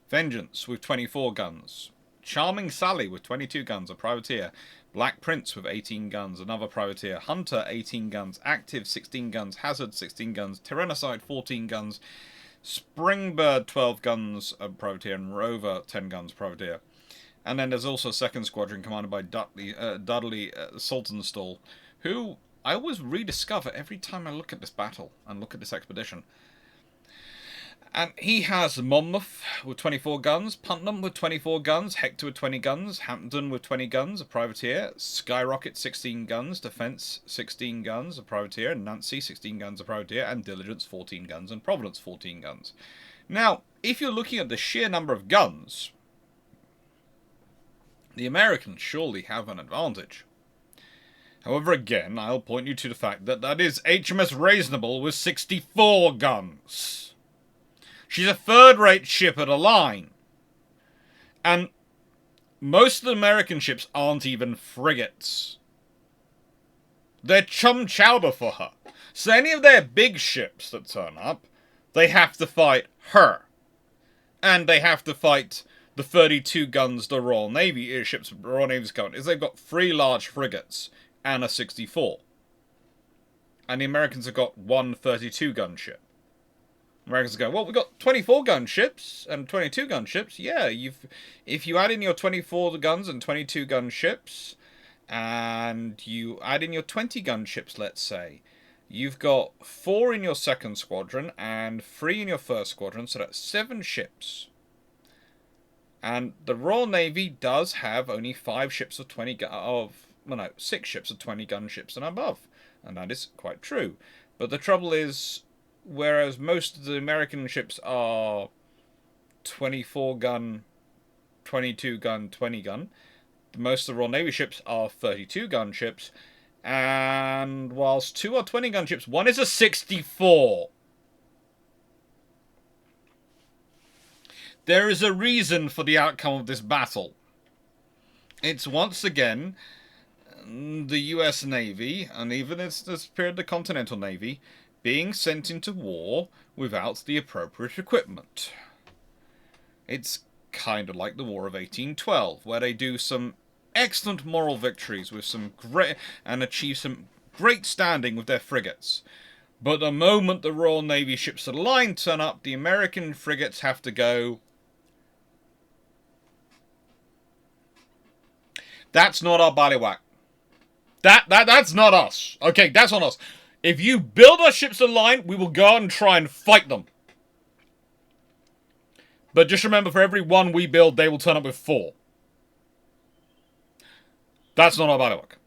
Vengeance with 24 guns. Charming Sally with 22 guns, a privateer. Black Prince with 18 guns, another privateer. Hunter, 18 guns. Active, 16 guns. Hazard, 16 guns. Tyrannicide, 14 guns. Springbird, 12 guns, a privateer. And Rover, 10 guns, privateer. And then there's also a second squadron commanded by Dudley Saltonstall, who I always rediscover every time I look at this battle and look at this expedition. And he has Monmouth with 24 guns, Putnam with 24 guns, Hector with 20 guns, Hampton with 20 guns, a privateer, Skyrocket 16 guns, Defence 16 guns, a privateer, and Nancy 16 guns, a privateer, and Diligence 14 guns, and Providence 14 guns. Now, if you're looking at the sheer number of guns, the Americans surely have an advantage. However, again, I'll point you to the fact that that is HMS Reasonable with 64 guns. She's a third-rate ship at a line. And most of the American ships aren't even frigates. They're chum chowder for her. So any of their big ships that turn up, they have to fight her. And they have to fight the 32 guns the Royal Navy ships, Royal Navy's got, is they've got 3 large frigates and a 64. And the Americans have got one 32-gun ship. Americans go, well, we've got 24-gun ships and 22-gun ships. Yeah, if you add in your 24 guns and 22-gun ships, and you add in your 20-gun ships, let's say, you've got 4 in your second squadron and 3 in your first squadron, so that's 7 ships. And the Royal Navy does have only 5 ships of 6 ships of 20-gun ships and above, and that is quite true. But the trouble is, whereas most of the American ships are 24-gun, 22-gun, 20-gun, most of the Royal Navy ships are 32-gun ships, and whilst 2 are 20-gun ships, 1 is a 64. There is a reason for the outcome of this battle. It's once again the US Navy, and even this period the Continental Navy, being sent into war without the appropriate equipment. It's kind of like the War of 1812, where they do some excellent moral victories with some great and achieve some great standing with their frigates. But the moment the Royal Navy ships of the line turn up, the American frigates have to go. That's not our ballywhack. That's not us. Okay, that's on us. If you build our ships in line, we will go out and try and fight them. But just remember, for every 1 we build, they will turn up with 4. That's not our bailiwick.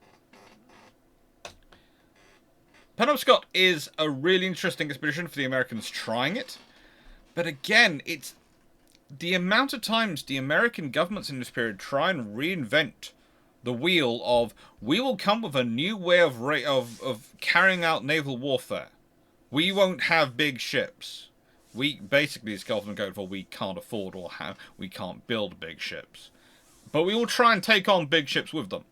Penobscot is a really interesting expedition for the Americans trying it. But again, it's the amount of times the American governments in this period try and reinvent the wheel of, we will come with a new way of carrying out naval warfare. We won't have big ships. We basically, this government go for, we can't afford or we can't build big ships. But we will try and take on big ships with them.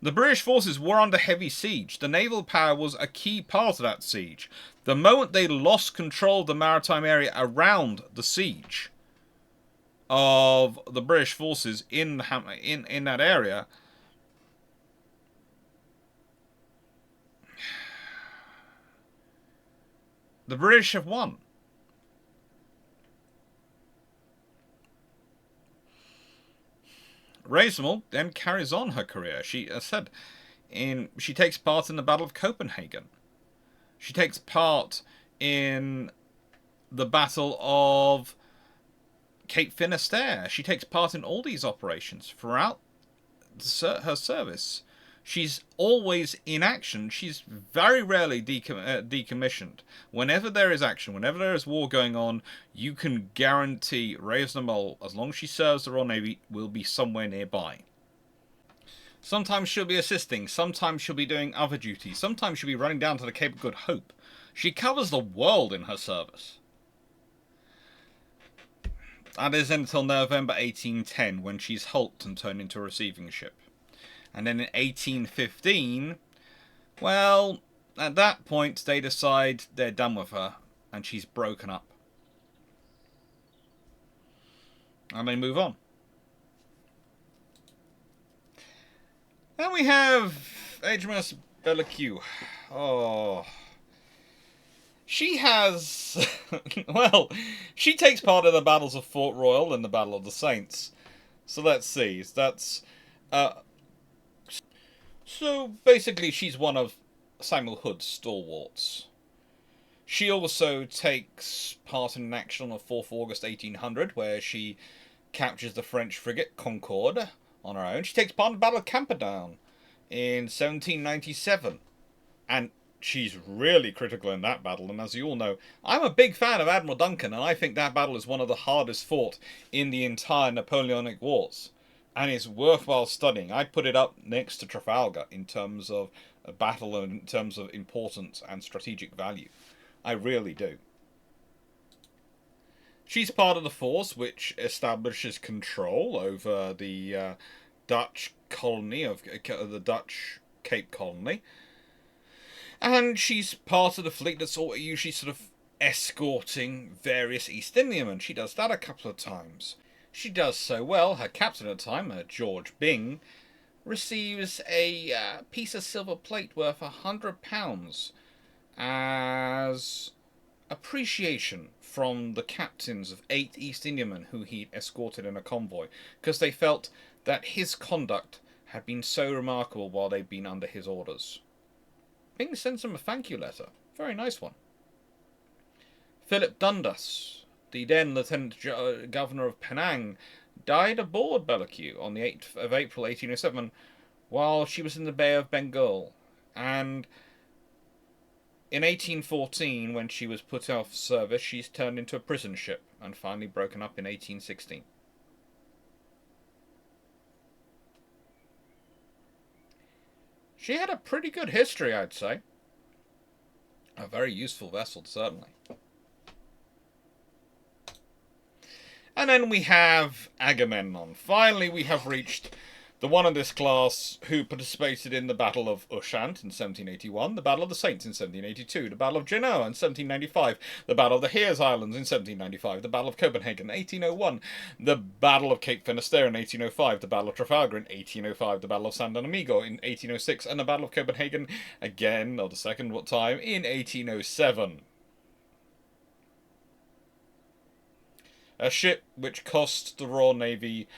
The British forces were under heavy siege. The naval power was a key part of that siege. The moment they lost control of the maritime area around the siege of the British forces in that area, the British have won. Reismel then carries on her career. She takes part in the Battle of Copenhagen. She takes part in the Battle of Cape Finisterre. She takes part in all these operations throughout her service. She's always in action. She's very rarely decommissioned. Whenever there is action, whenever there is war going on, you can guarantee Reyes Naval, as long as she serves the Royal Navy, will be somewhere nearby. Sometimes she'll be assisting, sometimes she'll be doing other duties, sometimes she'll be running down to the Cape of Good Hope. She covers the world in her service. That is until November 1810, when she's hulked and turned into a receiving ship. And then in 1815, well, at that point they decide they're done with her and she's broken up. And they move on. Then we have HMS Belleque. Oh. She has... well, she takes part in the battles of Fort Royal and the Battle of the Saints. So let's see. That's... So basically she's one of Samuel Hood's stalwarts. She also takes part in an action on the 4th of August 1800, where she captures the French frigate Concorde on her own. She takes part in the Battle of Camperdown in 1797. And she's really critical in that battle. And as you all know, I'm a big fan of Admiral Duncan, and I think that battle is one of the hardest fought in the entire Napoleonic Wars. And it's worthwhile studying. I'd put it up next to Trafalgar in terms of a battle and in terms of importance and strategic value. I really do. She's part of the force which establishes control over the Dutch colony of the Dutch Cape Colony. And she's part of the fleet that's usually sort of escorting various East Indiamen. She does that a couple of times. She does so well, her captain at the time, George Byng, receives a piece of silver plate worth £100 as appreciation from the captains of 8 East Indiamen who he'd escorted in a convoy, because they felt that his conduct had been so remarkable while they'd been under his orders. Byng sends him a thank you letter. Very nice one. Philip Dundas, the then Lieutenant Governor of Penang, died aboard Belleque on the 8th of April 1807 while she was in the Bay of Bengal. And in 1814, when she was put out of service, she's turned into a prison ship and finally broken up in 1816. She had a pretty good history, I'd say. A very useful vessel, certainly. And then we have Agamemnon. Finally, we have reached the one in this class who participated in the Battle of Ushant in 1781, the Battle of the Saints in 1782, the Battle of Genoa in 1795, the Battle of the Heres Islands in 1795, the Battle of Copenhagen in 1801, the Battle of Cape Finisterre in 1805, the Battle of Trafalgar in 1805, the Battle of San Domingo in 1806, and the Battle of Copenhagen, again, or the second time, in 1807. A ship which cost the Royal Navy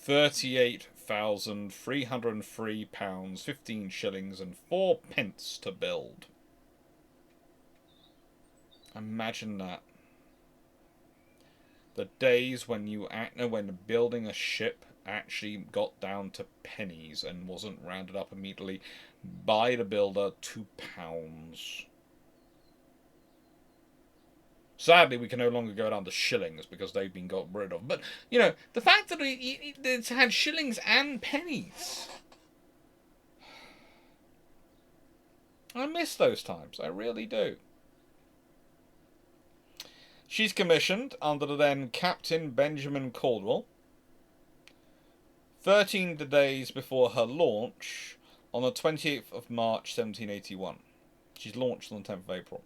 £38,303, 15 shillings and 4 pence to build. Imagine that. The days when when building a ship actually got down to pennies and wasn't rounded up immediately by the builder to pounds. Sadly, we can no longer go down to shillings because they've been got rid of. But, you know, the fact that it's had shillings and pennies. I miss those times. I really do. She's commissioned under the then Captain Benjamin Caldwell 13 days before her launch on the 28th of March 1781. She's launched on the 10th of April.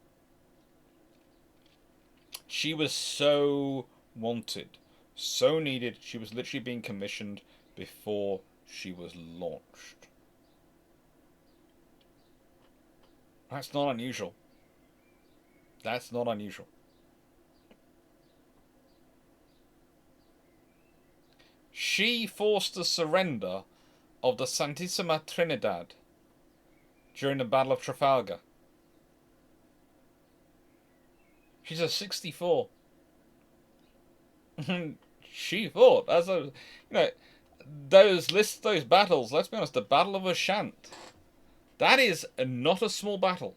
She was so wanted, so needed. She was literally being commissioned before she was launched. That's not unusual. That's not unusual. She forced the surrender of the Santissima Trinidad during the Battle of Trafalgar. She's a 64. She fought as a, those battles, let's be honest, the Battle of Ushant, that is not a small battle.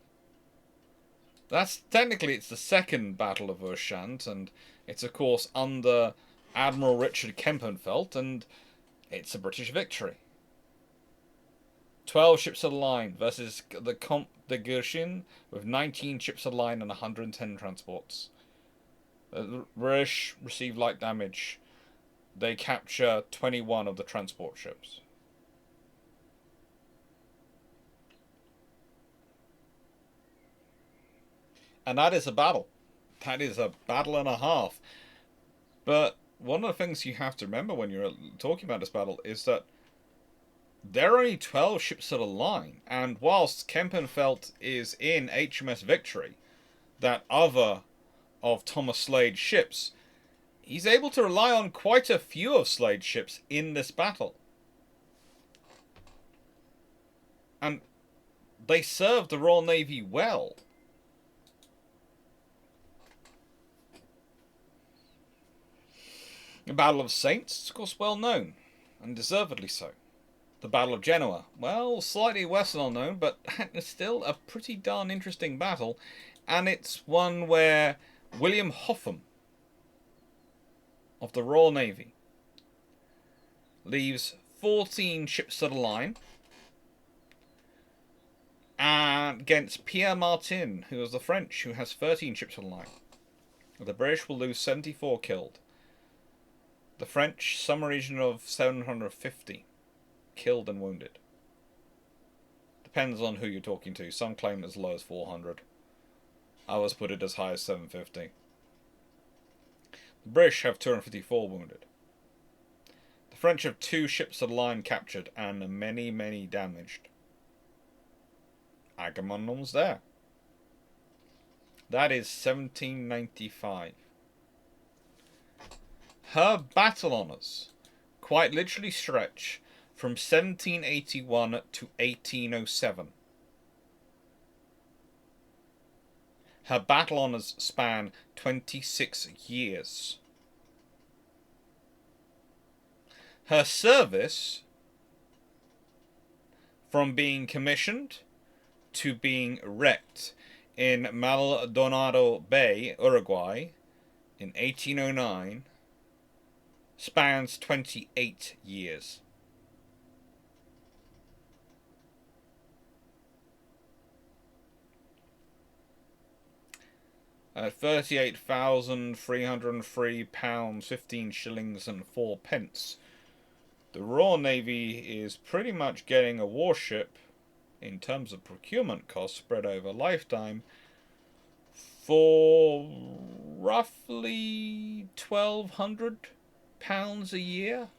That's technically it's the second Battle of Ushant, and it's of course under Admiral Richard Kempenfelt, and it's a British victory. 12 ships of the line versus the Comte de Guerchin with 19 ships of the line and 110 transports. The British receive light damage. They capture 21 of the transport ships. And that is a battle. That is a battle and a half. But one of the things you have to remember when you're talking about this battle is that there are only 12 ships of the line, and whilst Kempenfelt is in HMS Victory, that other of Thomas Slade's ships, he's able to rely on quite a few of Slade's ships in this battle. And they served the Royal Navy well. The Battle of Saints is of course well known, and deservedly so. The Battle of Genoa, well, slightly less well known, but it's still a pretty darn interesting battle, and it's one where William Hotham of the Royal Navy leaves 14 ships of the line and against Pierre Martin, who is the French, who has 13 ships of the line. The British will lose 74 killed. The French, some region of 750 killed and wounded. Depends on who you're talking to. Some claim as low as 400. Others put it as high as 750. The British have 254 wounded. The French have 2 ships of the line captured and many, many damaged. Agamemnon's there. That is 1795. Her battle honours quite literally stretch from 1781 to 1807. Her battle honours span 26 years. Her service, from being commissioned to being wrecked in Maldonado Bay, Uruguay, in 1809, spans 28 years. At £38,303, 15 shillings and 4 pence. The Royal Navy is pretty much getting a warship, in terms of procurement costs spread over a lifetime, for roughly £1,200 a year.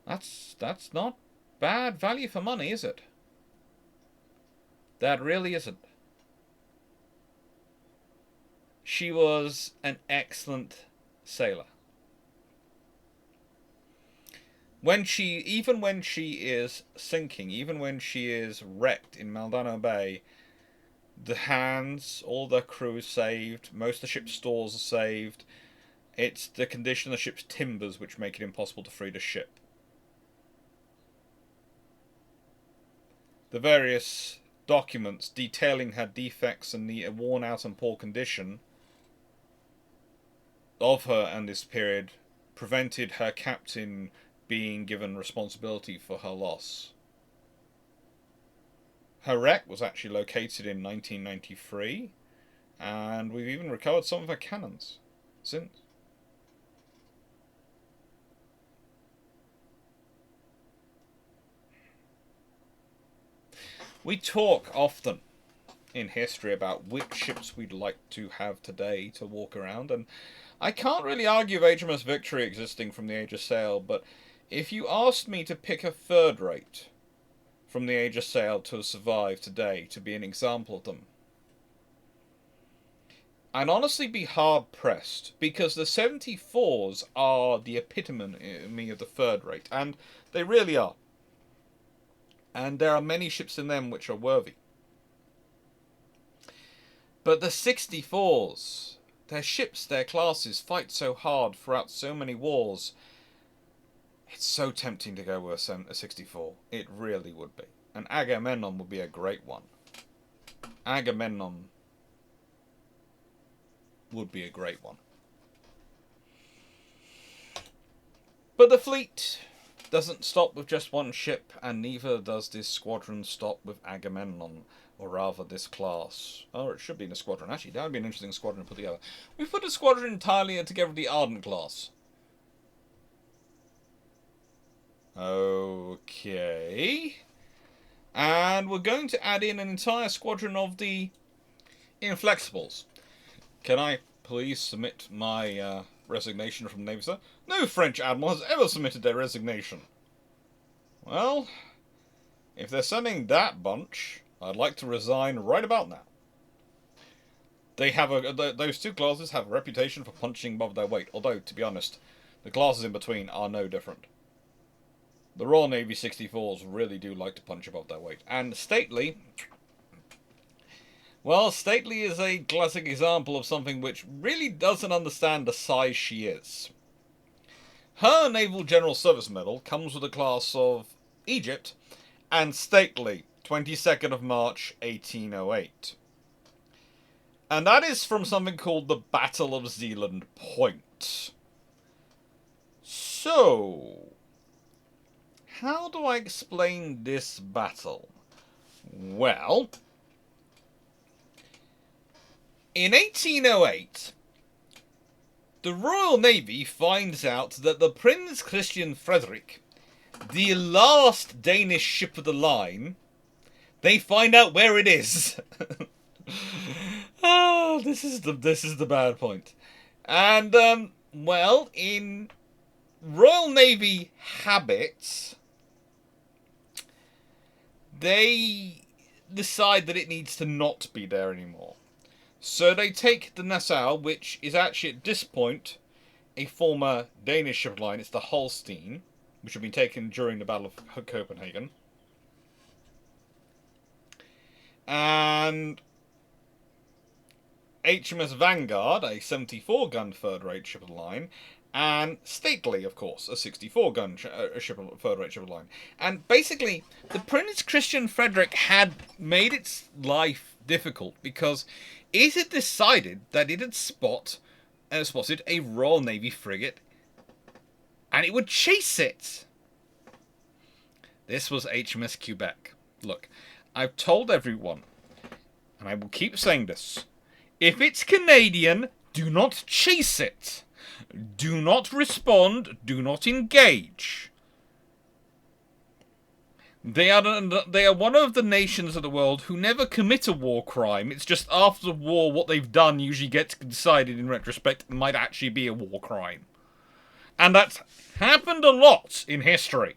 That's not bad value for money, is it? That really isn't. She was an excellent sailor. Even when she is sinking, even when she is wrecked in Maldonado Bay, the hands, all the crew is saved, most of the ship's stores are saved. It's the condition of the ship's timbers which make it impossible to free the ship. The various documents detailing her defects and the worn out and poor condition of her and this period prevented her captain being given responsibility for her loss. Her wreck was actually located in 1993, and we've even recovered some of her cannons since. We talk often in history about which ships we'd like to have today to walk around, and I can't really argue with HMS Victory existing from the Age of Sail, but if you asked me to pick a third rate from the Age of Sail to survive today, to be an example of them, I'd honestly be hard pressed, because the 74s are the epitome of the third rate, and they really are. And there are many ships in them which are worthy. But the 64s, their ships, their classes, fight so hard throughout so many wars. It's so tempting to go with a 64. It really would be. And Agamemnon would be a great one. Agamemnon would be a great one. But the fleet doesn't stop with just one ship, and neither does this squadron stop with Agamemnon, or rather this class. Oh, it should be in a squadron. Actually, that would be an interesting squadron to put together. We've put a squadron entirely together with the Ardent class. Okay. And we're going to add in an entire squadron of the Inflexibles. Can I please submit my resignation from the Navy, sir? No French admiral has ever submitted their resignation. Well, if they're sending that bunch, I'd like to resign right about now. They have those two classes have a reputation for punching above their weight, although, to be honest, the classes in between are no different. The Royal Navy 64s really do like to punch above their weight. And Stately, well, Stately is a classic example of something which really doesn't understand the size she is. Her Naval General Service Medal comes with a class of Egypt and Stately, 22nd of March, 1808. And that is from something called the Battle of Zealand Point. So, how do I explain this battle? Well, in 1808, the Royal Navy finds out that the Prince Christian Frederick, the last Danish ship of the line, they find out where it is. Oh, this is the bad point. And well, in Royal Navy habits, they decide that it needs to not be there anymore. So they take the Nassau, which is actually at this point a former Danish ship line. It's the Holstein, which had been taken during the Battle of Copenhagen. And HMS Vanguard, a 74-gun third-rate ship of the line, and Stately, of course, a 64-gun third-rate ship of the line. And basically, the Prince Christian Frederick had made its life difficult because it had decided that it had spotted a Royal Navy frigate, and it would chase it. This was HMS Quebec. Look, I've told everyone, and I will keep saying this, if it's Canadian, do not chase it. Do not respond. Do not engage. They are one of the nations of the world who never commit a war crime. It's just after the war, what they've done usually gets decided in retrospect and might actually be a war crime. And that's happened a lot in history.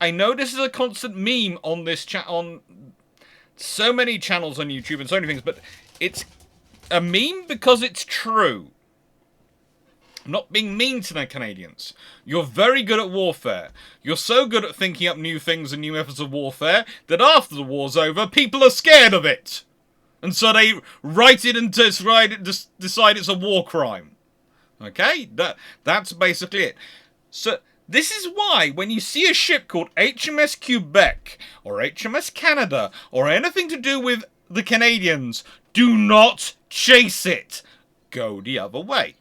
I know this is a constant meme on this on so many channels on YouTube and so many things, but it's a meme because it's true. I'm not being mean to the Canadians. You're very good at warfare. You're so good at thinking up new things and new methods of warfare that after the war's over, people are scared of it. And so they write it and decide it's a war crime. Okay? That's basically it. So this is why when you see a ship called HMS Quebec or HMS Canada or anything to do with the Canadians, do not chase it. Go the other way.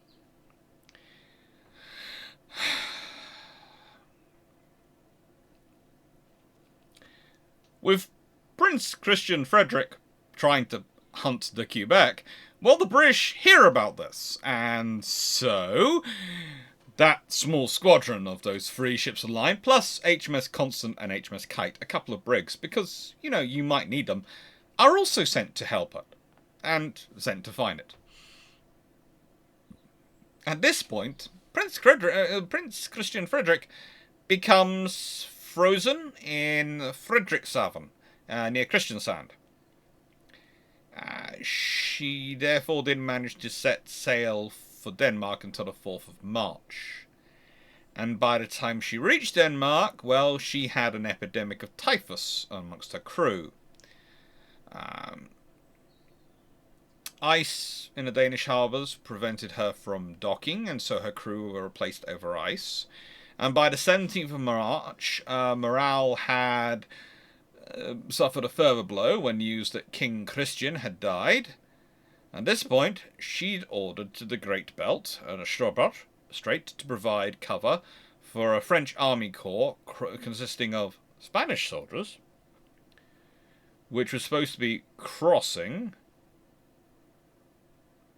With Prince Christian Frederick trying to hunt the Quebec, well, the British hear about this, and so that small squadron of those three ships of the line, plus HMS Constant and HMS Kite, a couple of brigs, because, you know, you might need them, are also sent to help it, and sent to find it. At this point, Prince Christian Frederick becomes frozen in Frederikshavn, near Kristiansand. She therefore didn't manage to set sail for Denmark until the 4th of March. And by the time she reached Denmark, well, she had an epidemic of typhus amongst her crew. Ice in the Danish harbours prevented her from docking, and so her crew were replaced over ice. And by the 17th of March, morale had suffered a further blow when news that King Christian had died. At this point, she'd ordered to the Great Belt and a Strait to provide cover for a French army corps consisting of Spanish soldiers, which was supposed to be crossing,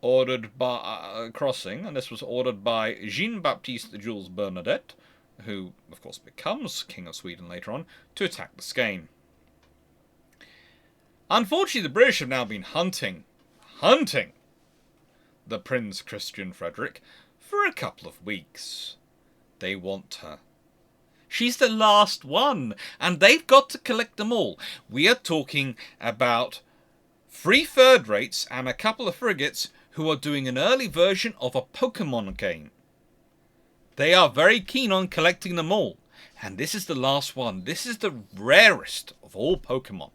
and this was ordered by Jean-Baptiste Jules Bernadette, who, of course, becomes King of Sweden later on, to attack the Skane. Unfortunately, the British have now been hunting the Prince Christian Frederick for a couple of weeks. They want her. She's the last one, and they've got to collect them all. We are talking about 3 third rates and a couple of frigates who are doing an early version of a Pokemon game. They are very keen on collecting them all, and this is the last one. This is the rarest of all Pokemon.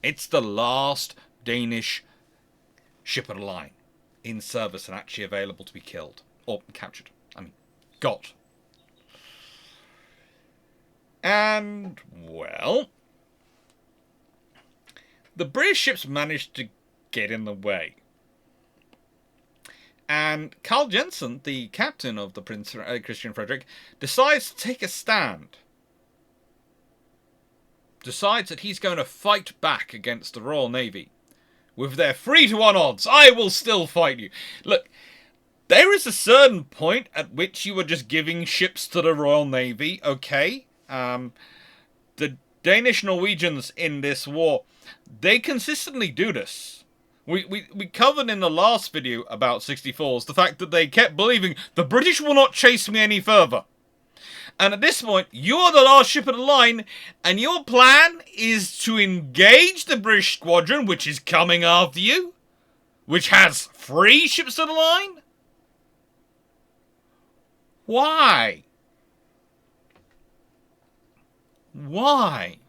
It's the last Danish ship of the line in service and actually available to be killed. Or captured. Got. And, well, the British ships managed to get in the way. And Carl Jensen, the captain of the Prince Christian Frederick, decides to take a stand. Decides that he's going to fight back against the Royal Navy. With their 3-1 odds, I will still fight you. Look, there is a certain point at which you are just giving ships to the Royal Navy, okay? The Danish Norwegians in this war, they consistently do this. We covered in the last video about 64s the fact that they kept believing the British will not chase me any further. And at this point, you're the last ship of the line, and your plan is to engage the British squadron, which is coming after you, which has 3 ships of the line? Why? Why?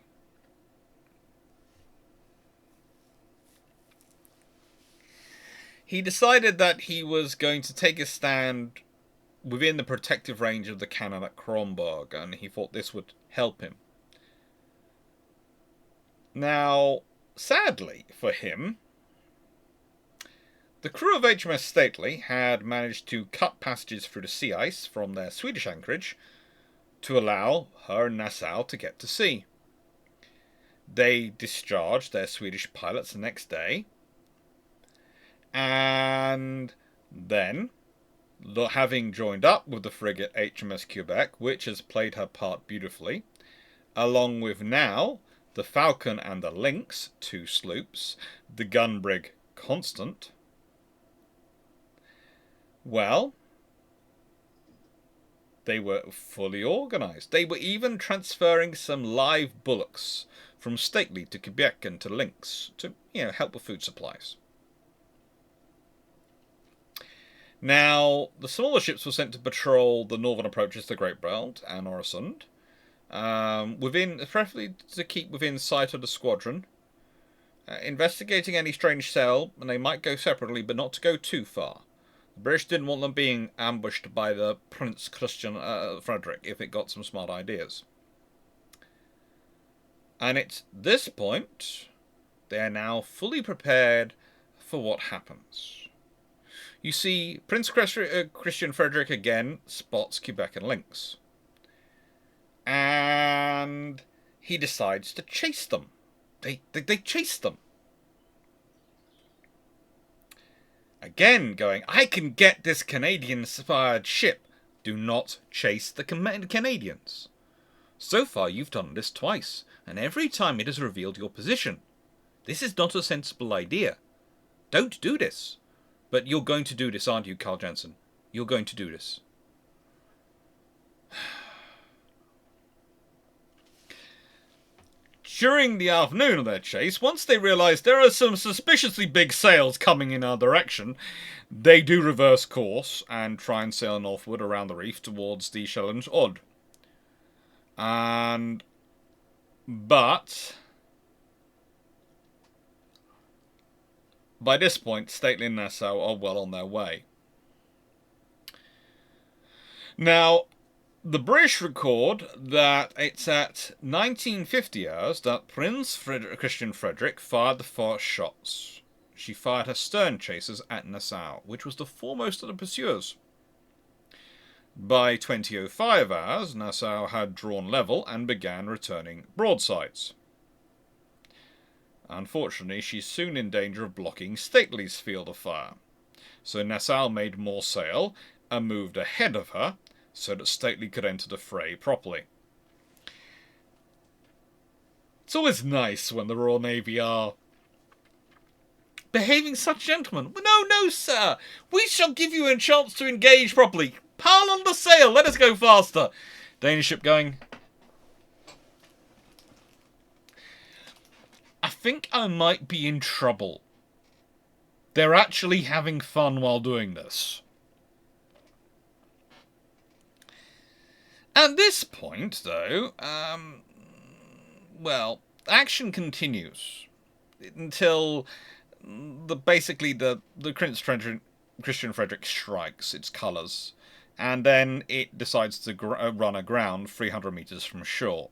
He decided that he was going to take a stand within the protective range of the cannon at Kronborg, and he thought this would help him. Now, sadly for him, the crew of HMS Stately had managed to cut passages through the sea ice from their Swedish anchorage to allow her and Nassau to get to sea. They discharged their Swedish pilots the next day, and then, having joined up with the frigate HMS Quebec, which has played her part beautifully, along with now the Falcon and the Lynx, 2 sloops, the gun brig Constant, well, they were fully organised. They were even transferring some live bullocks from Stately to Quebec and to Lynx to, help with food supplies. Now, the smaller ships were sent to patrol the northern approaches to the Great Belt and Øresund, preferably to keep within sight of the squadron, investigating any strange sail, and they might go separately, but not to go too far. The British didn't want them being ambushed by the Prince Christian Frederick if it got some smart ideas. And it's this point they are now fully prepared for what happens. You see, Prince Christian Frederick again spots Quebec and Lynx. And he decides to chase them. They chase them. Again going, I can get this Canadian-inspired ship. Do not chase the Canadians. So far you've done this twice, and every time it has revealed your position. This is not a sensible idea. Don't do this. But you're going to do this, aren't you, Carl Jensen? You're going to do this. During the afternoon of their chase, once they realise there are some suspiciously big sails coming in our direction, they do reverse course and try and sail northward around the reef towards the Sjællands Odd. But by this point, Stately and Nassau are well on their way. Now, The British record that it's at 1950 hours that Christian Frederick fired the first shots. She fired her stern chasers at Nassau, which was the foremost of the pursuers. By 20:05 hours, Nassau had drawn level and began returning broadsides. Unfortunately, she's soon in danger of blocking Stately's field of fire, so Nassau made more sail and moved ahead of her so that Stately could enter the fray properly. It's always nice when the Royal Navy are behaving such gentlemen. No, no, sir. We shall give you a chance to engage properly. Pile on the sail. Let us go faster. Danish ship going. I think I might be in trouble. They're actually having fun while doing this. At this point, though, well, action continues until basically the Christian Frederick strikes its colours, and then it decides to run aground 300 metres from shore.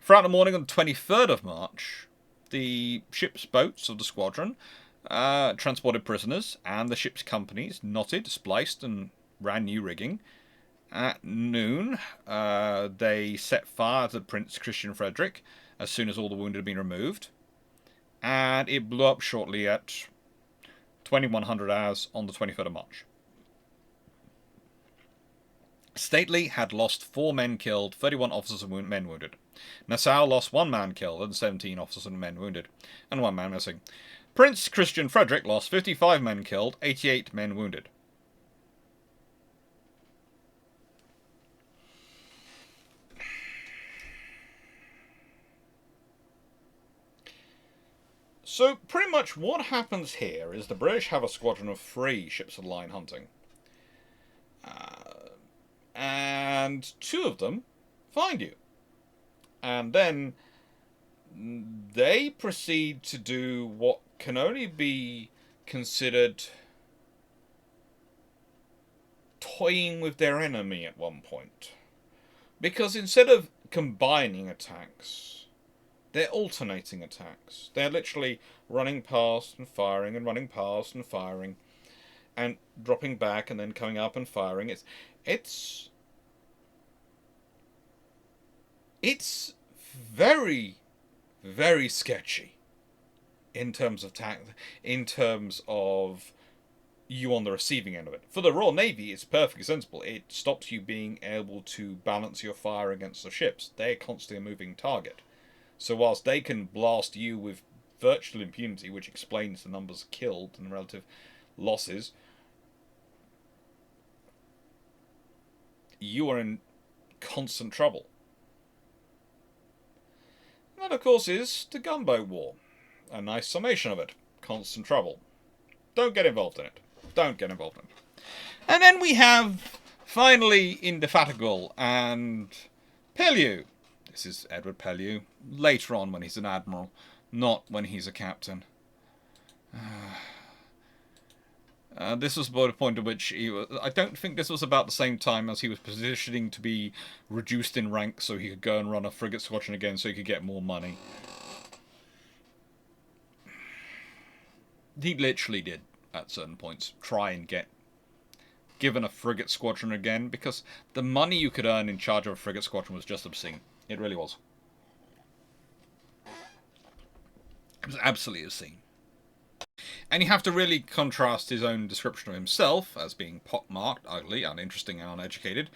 Throughout the morning on the 23rd of March, the ship's boats of the squadron transported prisoners, and the ship's companies knotted, spliced, and ran new rigging. At noon, they set fire to Prince Christian Frederick as soon as all the wounded had been removed, and it blew up shortly at 2100 hours on the 23rd of March. Stately had lost 4 men killed, 31 officers and men wounded. Nassau lost 1 man killed and 17 officers and men wounded, and 1 man missing. Prince Christian Frederick lost 55 men killed, 88 men wounded. So, pretty much what happens here is the British have a squadron of 3 ships of the line hunting. And 2 of them find you. And then they proceed to do what can only be considered toying with their enemy at one point. Because instead of combining attacks, they're alternating attacks. They're literally running past and firing and running past and firing and dropping back and then coming up and firing. It's very, very sketchy in terms of you on the receiving end of it. For the Royal Navy, it's perfectly sensible. It stops you being able to balance your fire against the ships. They're constantly a moving target. So whilst they can blast you with virtual impunity, which explains the numbers killed and relative losses, you are in constant trouble. And that, of course, is the gunboat war. A nice summation of it. Constant trouble. Don't get involved in it. Don't get involved in it. And then we have, finally, Indefatigable and Pellew. This is Edward Pellew. Later on when he's an admiral, not when he's a captain. This was about a point at which he was, I don't think this was about the same time as he was positioning to be reduced in rank so he could go and run a frigate squadron again so he could get more money. He literally did, at certain points, try and get given a frigate squadron again, because the money you could earn in charge of a frigate squadron was just obscene. It really was. It was absolutely obscene. And you have to really contrast his own description of himself as being pockmarked, ugly, uninteresting, and uneducated,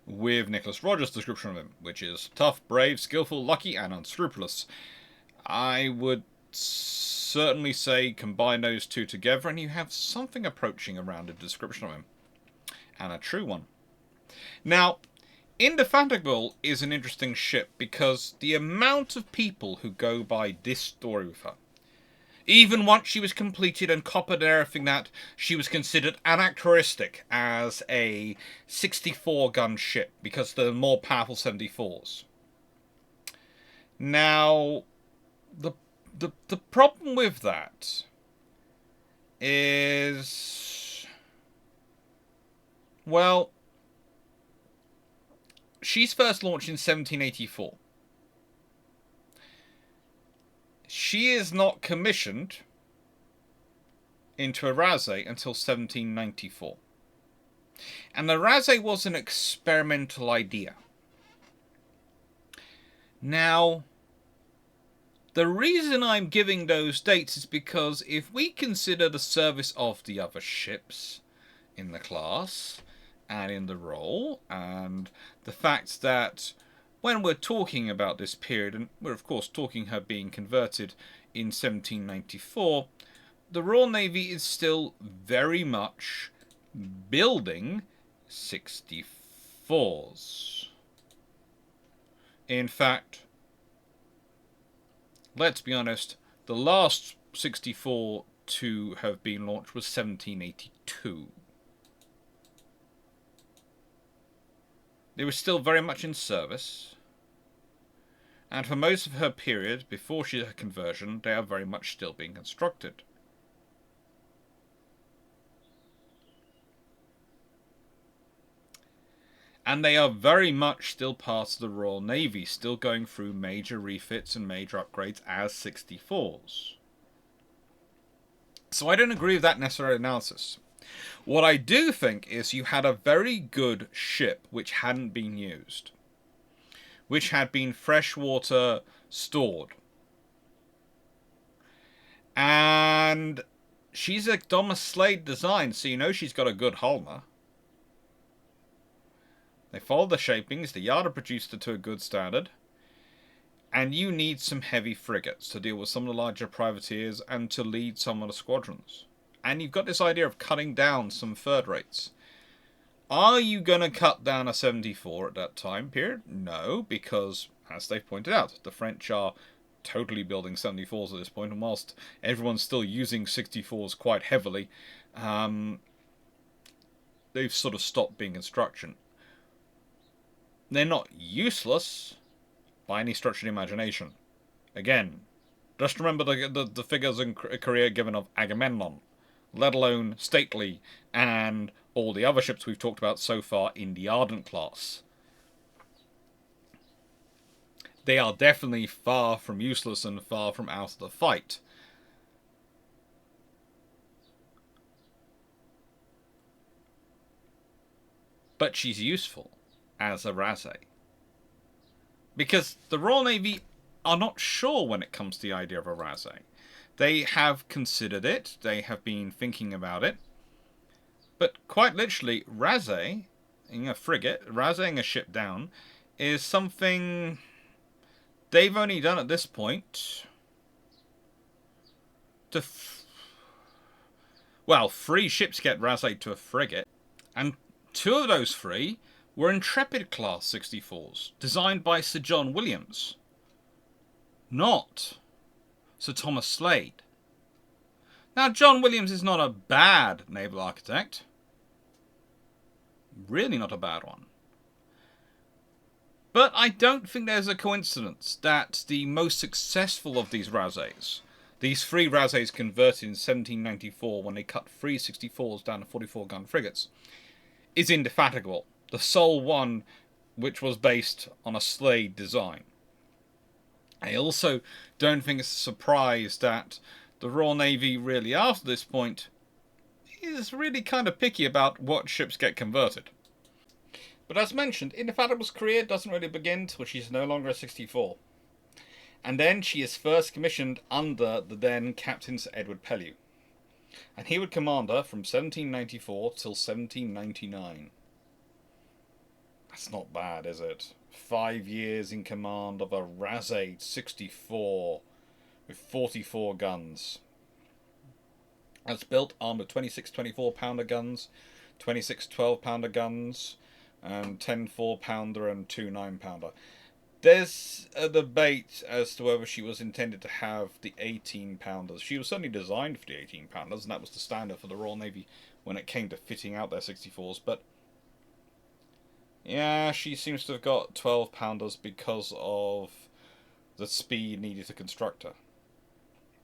with Nicholas Rogers' description of him, which is tough, brave, skillful, lucky, and unscrupulous. I would certainly say combine those two together and you have something approaching a rounded description of him. And a true one. Now, Indefatigable is an interesting ship because the amount of people who go by this story with her, even once she was completed and coppered and everything, that she was considered anachronistic as a 64-gun ship because they're more powerful 74s. Now, the problem with that is, well, She's first launched in 1784. She is not commissioned into a Rasay until 1794. And the Rasay was an experimental idea. Now, the reason I'm giving those dates is because if we consider the service of the other ships in the class and in the role, and the fact that when we're talking about this period, and we're of course talking her being converted in 1794, the Royal Navy is still very much building 64s. In fact, let's be honest, the last 64 to have been launched was 1782. They were still very much in service, and for most of her period before her conversion, they are very much still being constructed. And they are very much still part of the Royal Navy, still going through major refits and major upgrades as 64s. So I don't agree with that necessary analysis. What I do think is you had a very good ship which hadn't been used, which had been freshwater stored. And she's a Thomas Slade design, so you know she's got a good Hulmer. They followed the shapings, the yard produced it to a good standard, and you need some heavy frigates to deal with some of the larger privateers and to lead some of the squadrons. And you've got this idea of cutting down some third rates. Are you going to cut down a 74 at that time period? No, because, as they've pointed out, the French are totally building 74s at this point, and whilst everyone's still using 64s quite heavily, they've sort of stopped being construction. They're not useless by any stretch of the imagination. Again, just remember the figures and career given of Agamemnon, let alone Stately, and all the other ships we've talked about so far in the Ardent class. They are definitely far from useless and far from out of the fight. But she's useful as a Rasay. Because the Royal Navy are not sure when it comes to the idea of a Rasay. They have considered it, they have been thinking about it, but quite literally, Rasaying a frigate, Rasaying a ship down, is something they've only done at this point to... well, 3 ships get Rasayed to a frigate, and 2 of those 3 were Intrepid class 64s, designed by Sir John Williams, not Sir Thomas Slade. Now, John Williams is not a bad naval architect. Really not a bad one. But I don't think there's a coincidence that the most successful of these Rasays, these 3 Rasays converted in 1794 when they cut 3 64s down to 44-gun frigates, is Indefatigable, the sole one which was based on a Slade design. I also don't think it's a surprise that the Royal Navy really after this point is really kind of picky about what ships get converted. But as mentioned, Indefatigable's career doesn't really begin until she's no longer a 64. And then she is first commissioned under the then Captain Sir Edward Pellew. And he would command her from 1794 till 1799. That's not bad, is it? 5 years in command of a Rasay 64 with 44 guns. That's built armed 26 24-pounder guns, 26 12-pounder guns, and 10 4-pounder and 2 9-pounder. There's a debate as to whether she was intended to have the 18-pounders. She was certainly designed for the 18-pounders, and that was the standard for the Royal Navy when it came to fitting out their 64s, but yeah, she seems to have got 12-pounders because of the speed needed to construct her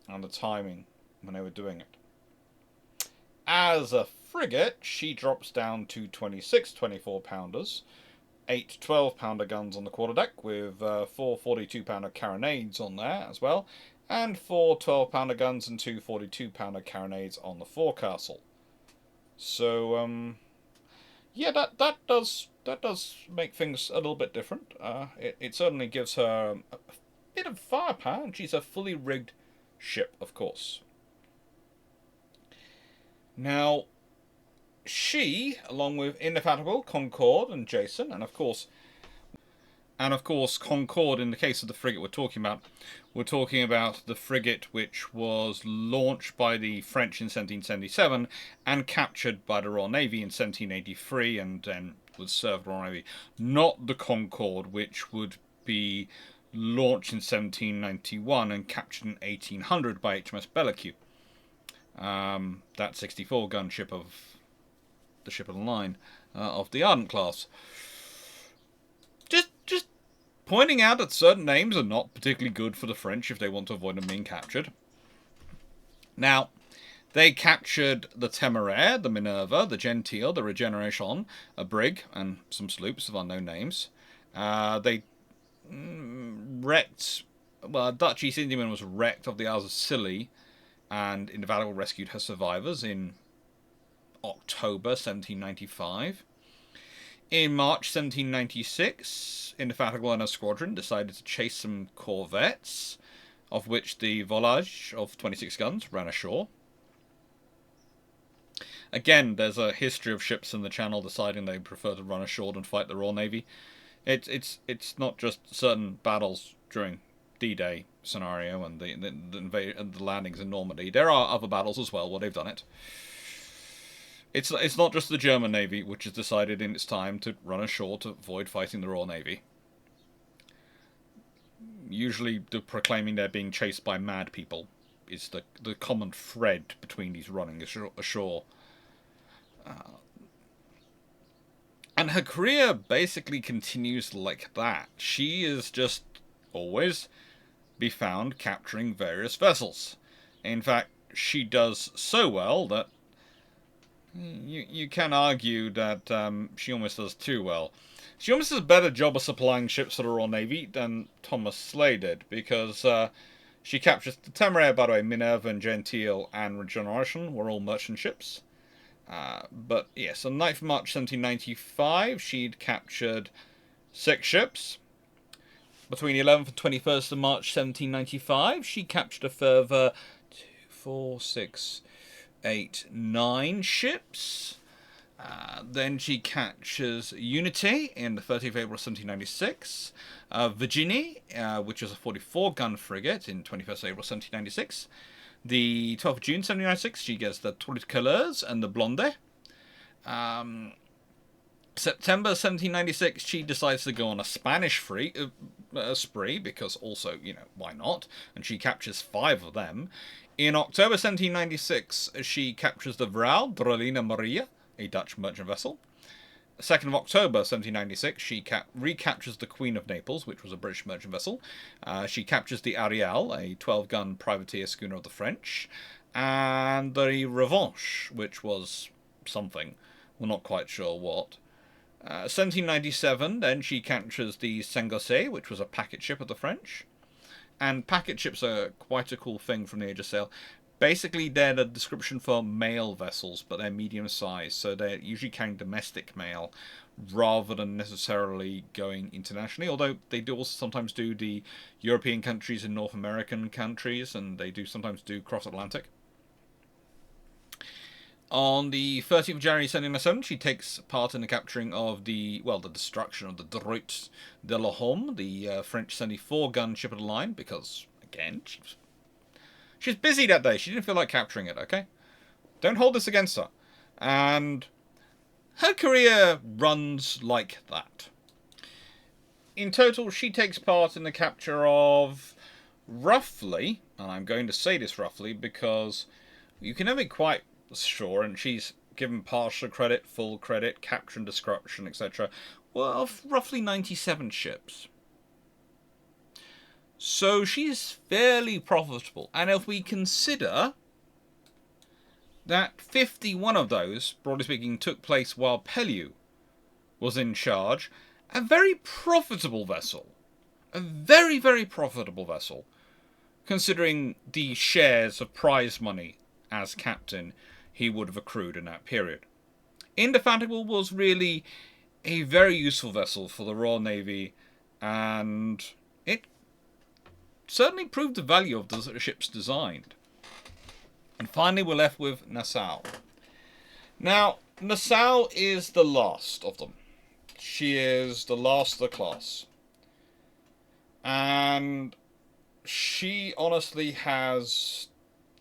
and the timing when they were doing it. As a frigate, she drops down to 26 24-pounders 8 12-pounder guns on the quarterdeck with 4 42-pounder carronades on there as well, and 4 12-pounder guns and 2 42-pounder carronades on the forecastle. So yeah, that does make things a little bit different. It certainly gives her a bit of firepower, and she's a fully rigged ship, of course. Now, she, along with Indefatigable, Concorde, and Jason, and of course Concorde, in the case of the frigate we're talking about the frigate which was launched by the French in 1777 and captured by the Royal Navy in 1783 and then was served the Royal Navy. Not the Concorde, which would be launched in 1791 and captured in 1800 by HMS Belleque. That 64-gun ship of the ship of the line of the Ardent class. Just pointing out that certain names are not particularly good for the French if they want to avoid them being captured. Now, they captured the Temeraire, the Minerva, the Gentile, the Regeneration, a brig, and some sloops of unknown names. They wrecked... Well, a Dutch East Indiaman was wrecked off the Isles of Scilly, and Indefatigable rescued her survivors in October 1795. In March 1796, Indefatigable and her squadron decided to chase some corvettes, of which the Volage of 26 guns ran ashore. Again, there's a history of ships in the Channel deciding they prefer to run ashore than fight the Royal Navy. It's not just certain battles during D-Day scenario and the landings in Normandy. There are other battles as well where they've done it. It's not just the German Navy which has decided in its time to run ashore to avoid fighting the Royal Navy. Usually proclaiming they're being chased by mad people is the common thread between these running ashore. And her career basically continues like that. She is just always be found capturing various vessels. In fact, she does so well that you can argue that she almost does too well. She almost does a better job of supplying ships to the Royal Navy than Thomas Slay did, because she captures the Temeraire, by the way, Minerva and Gentile and Regeneration were all merchant ships. But yes, on 9th March 1795, she'd captured 6 ships. Between the 11th and 21st of March 1795, she captured a further 2, 4, 6, 8, 9 ships. Then she captures Unity in the 30th of April 1796. Virginie, which was a 44-gun frigate in 21st April 1796. The 12th of June 1796, she gets the Tricolores and the Blonde. September 1796, she decides to go on a Spanish spree, because also, why not? And she captures 5 of them. In October 1796, she captures the Vrouw Drolina Maria, a Dutch merchant vessel. 2nd of October 1796, she recaptures the Queen of Naples, which was a British merchant vessel. She captures the Ariel, a 12-gun privateer schooner of the French. And the Revanche, which was something. We're not quite sure what. 1797, then she captures the Sengosse, which was a packet ship of the French. And packet ships are quite a cool thing from the Age of Sail. Basically, they're the description for mail vessels, but they're medium size, so they're usually carrying domestic mail rather than necessarily going internationally. Although they do also sometimes do the European countries and North American countries, and they do sometimes do cross-Atlantic. On the 13th of January 1797, she takes part in the capturing of the destruction of the Droit de l'Homme, the French 74-gun ship of the line, because, again, she's busy that day. She didn't feel like capturing it, okay? Don't hold this against her. And her career runs like that. In total, she takes part in the capture of roughly, and I'm going to say this roughly because you can never be quite sure, and she's given partial credit, full credit, capture and destruction, etc. Well, of roughly 97 ships. So she's fairly profitable. And if we consider that 51 of those, broadly speaking, took place while Pellew was in charge, a very profitable vessel. A very, very profitable vessel, considering the shares of prize money as captain he would have accrued in that period. Indefatigable was really a very useful vessel for the Royal Navy, and it certainly proved the value of the ships designed. And finally, we're left with Nassau. Now, Nassau is the last of them. She is the last of the class. And she honestly has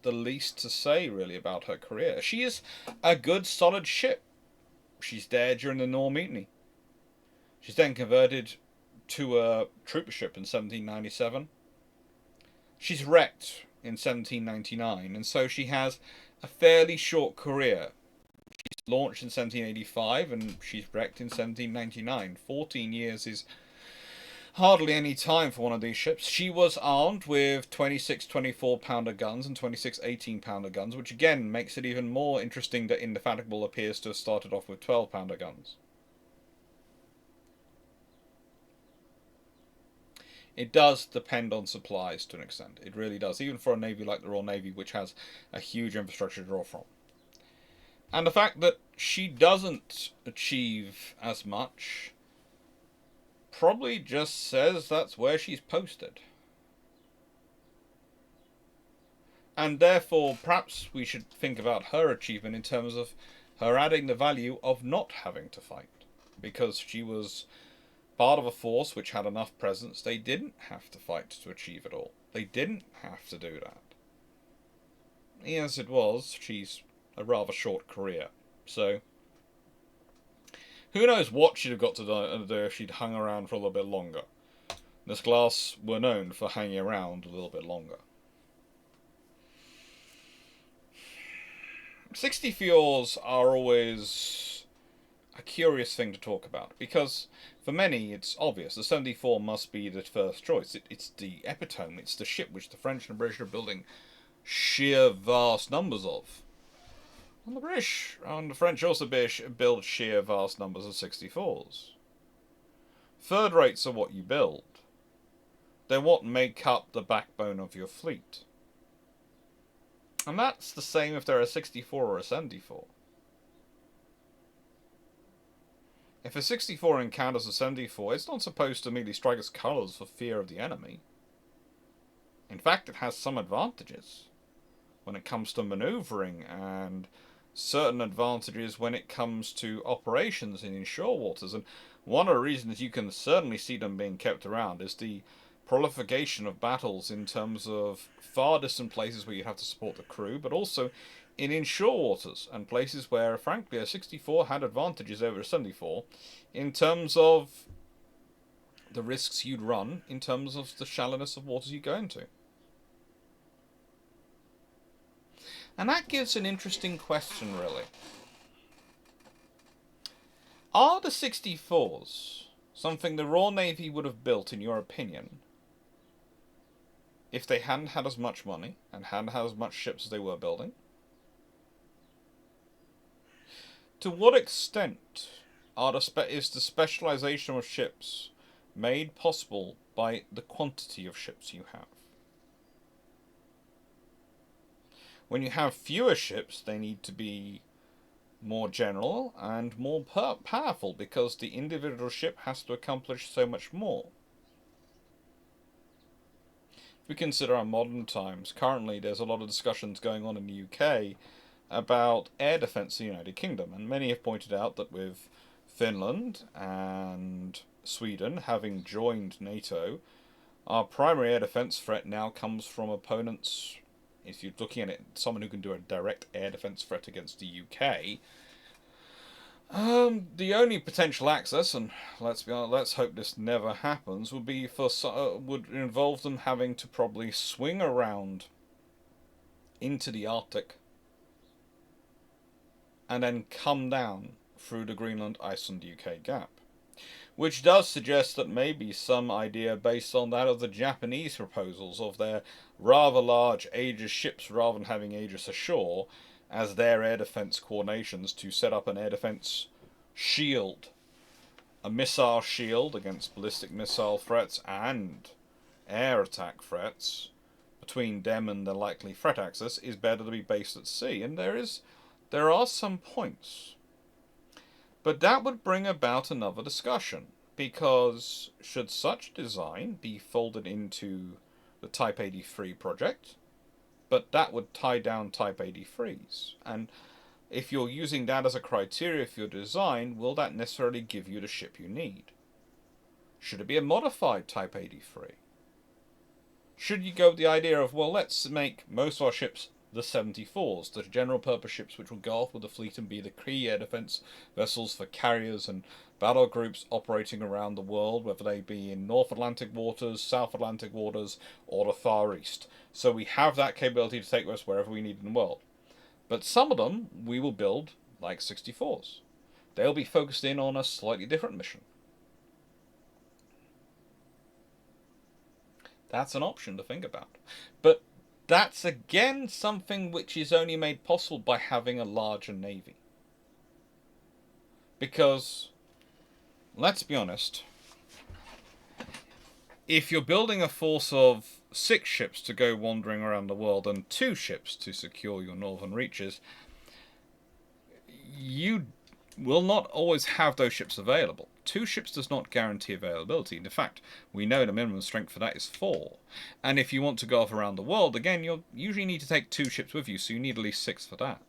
the least to say, really, about her career. She is a good, solid ship. She's there during the Nore Mutiny. She's then converted to a trooper ship in 1797. She's wrecked in 1799, and so she has a fairly short career. She's launched in 1785, and she's wrecked in 1799. 14 years is hardly any time for one of these ships. She was armed with 26 24-pounder guns and 26 18-pounder guns, which again makes it even more interesting that Indefatigable appears to have started off with 12-pounder guns. It does depend on supplies to an extent. It really does, even for a navy like the Royal Navy, which has a huge infrastructure to draw from. And the fact that she doesn't achieve as much probably just says that's where she's posted. And therefore, perhaps we should think about her achievement in terms of her adding the value of not having to fight. Because she was part of a force which had enough presence, they didn't have to fight to achieve it all. They didn't have to do that. As it was, she's a rather short career. So, who knows what she'd have got to do if she'd hung around for a little bit longer. This class were known for hanging around a little bit longer. 64s are always a curious thing to talk about, because for many it's obvious the 74 must be the first choice. It's the epitome, it's the ship which the French and British are building sheer vast numbers of. And the British and the French also build sheer vast numbers of 64s. Third rates are what you build. They're what make up the backbone of your fleet. And that's the same if they're a 64 or a 74. If a 64 encounters a 74, it's not supposed to immediately strike its colours for fear of the enemy. In fact, it has some advantages when it comes to manoeuvring, and certain advantages when it comes to operations in inshore waters. And one of the reasons you can certainly see them being kept around is the proliferation of battles in terms of far distant places where you have to support the crew, but also in inshore waters and places where, frankly, a 64 had advantages over a 74 in terms of the risks you'd run, in terms of the shallowness of waters you go into. And that gives an interesting question, really. Are the 64s something the Royal Navy would have built, in your opinion, if they hadn't had as much money and hadn't had as much ships as they were building? To what extent is the specialization of ships made possible by the quantity of ships you have? When you have fewer ships, they need to be more general and more powerful, because the individual ship has to accomplish so much more. If we consider our modern times, currently there's a lot of discussions going on in the UK about air defence in the United Kingdom, and many have pointed out that with Finland and Sweden having joined NATO, our primary air defence threat now comes from opponents. If you're looking at it, someone who can do a direct air defence threat against the UK, the only potential access, and let's be honest, let's hope this never happens, would involve them having to probably swing around into the Arctic and then come down through the Greenland, Iceland, UK gap. Which does suggest that maybe some idea based on that of the Japanese proposals of their rather large Aegis ships, rather than having Aegis ashore, as their air defence coordinations to set up an air defence shield a missile shield against ballistic missile threats and air attack threats between them and the likely threat axis is better to be based at sea. And there are some points. But that would bring about another discussion, because should such design be folded into the Type 83 project, but that would tie down Type 83s. And if you're using that as a criteria for your design, will that necessarily give you the ship you need? Should it be a modified Type 83? Should you go with the idea of, well, let's make most of our ships the 74s, the general purpose ships which will go off with the fleet and be the key air defense vessels for carriers and battle groups operating around the world, whether they be in North Atlantic waters, South Atlantic waters, or the Far East. So we have that capability to take us wherever we need in the world. But some of them we will build like 64s. They'll be focused in on a slightly different mission. That's an option to think about. But that's again something which is only made possible by having a larger navy. Because, let's be honest, if you're building a force of 6 ships to go wandering around the world and 2 ships to secure your northern reaches, you will not always have those ships available. 2 ships does not guarantee availability. In fact, we know the minimum strength for that is 4. And if you want to go off around the world, again, you'll usually need to take 2 ships with you, so you need at least 6 for that.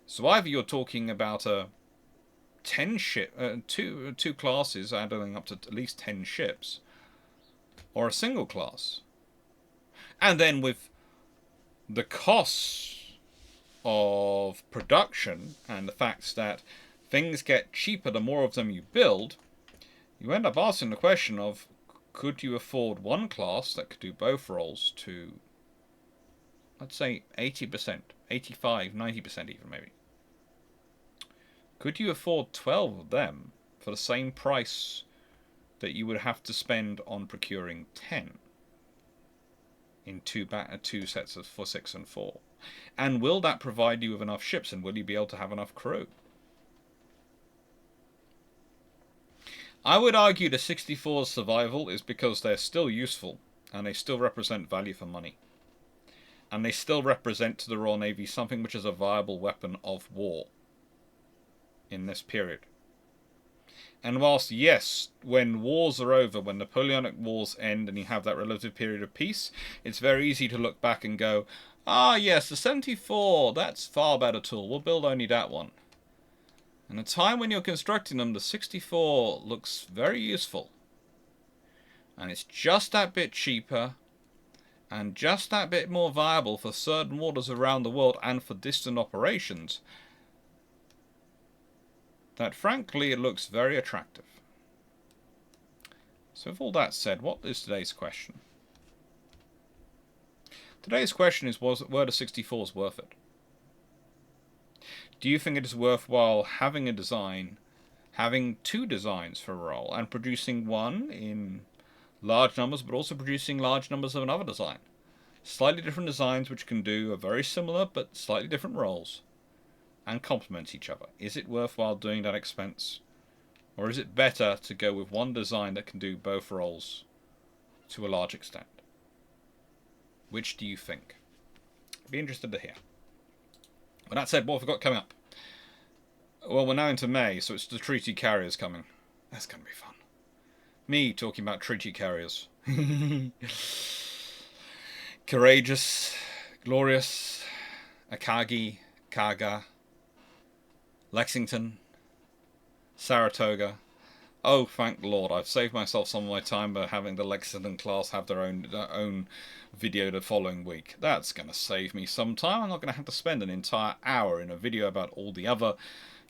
So either you're talking about a 10 ship, two classes adding up to at least 10 ships, or a single class. And then with the costs of production and the fact that things get cheaper the more of them you build, you end up asking the question of, could you afford one class that could do both roles to, let's say, 80%, 85, 90% even maybe? Could you afford 12 of them for the same price that you would have to spend on procuring 10 in two sets of for 6 and 4? And will that provide you with enough ships, and will you be able to have enough crew? I would argue the 64's survival is because they're still useful, and they still represent value for money. And they still represent to the Royal Navy something which is a viable weapon of war in this period. And whilst, yes, when wars are over, when Napoleonic Wars end and you have that relative period of peace, it's very easy to look back and go, ah, yes, the 74, that's far better tool. We'll build only that one. And the time when you're constructing them, the 64 looks very useful. And it's just that bit cheaper and just that bit more viable for certain waters around the world and for distant operations, that frankly it looks very attractive. So with all that said, what is today's question? Today's question is, were the 64s worth it? Do you think it is worthwhile having a design, having 2 designs for a role, and producing one in large numbers, but also producing large numbers of another design? Slightly different designs which can do a very similar but slightly different roles and complement each other. Is it worthwhile doing that expense? Or is it better to go with one design that can do both roles to a large extent? Which do you think? I'd be interested to hear. With that said, what have we got coming up? Well, we're now into May, so it's the treaty carriers coming. That's going to be fun. Me talking about treaty carriers. Courageous, glorious, Akagi, Kaga, Lexington, Saratoga. Oh, thank the Lord, I've saved myself some of my time by having the Lexington class have their own video the following week. That's going to save me some time. I'm not going to have to spend an entire hour in a video about all the other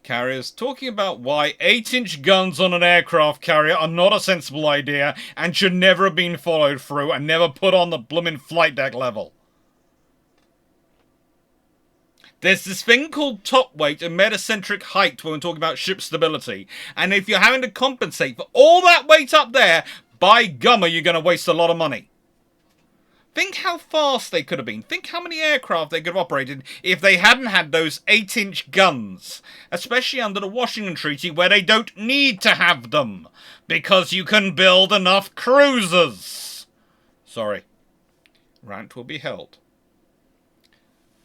carriers, talking about why 8-inch guns on an aircraft carrier are not a sensible idea and should never have been followed through and never put on the bloomin' flight deck level. There's this thing called top weight and metacentric height when we're talking about ship stability. And if you're having to compensate for all that weight up there, by gummer, you're going to waste a lot of money. Think how fast they could have been. Think how many aircraft they could have operated if they hadn't had those 8-inch guns. Especially under the Washington Treaty, where they don't need to have them. Because you can build enough cruisers. Sorry. Rant will be held.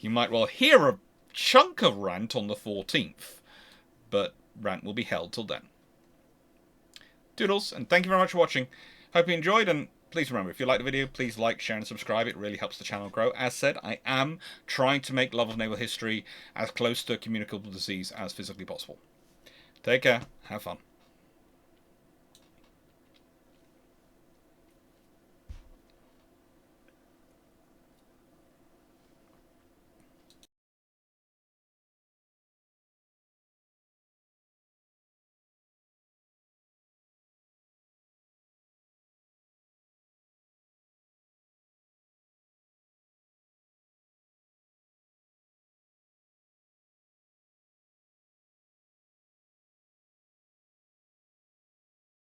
You might well hear a chunk of rant on the 14th. But rant will be held till then. Doodles, and thank you very much for watching. Hope you enjoyed, and please remember, if you like the video, please like, share, and subscribe. It really helps the channel grow. As said, I am trying to make love of naval history as close to a communicable disease as physically possible. Take care. Have fun.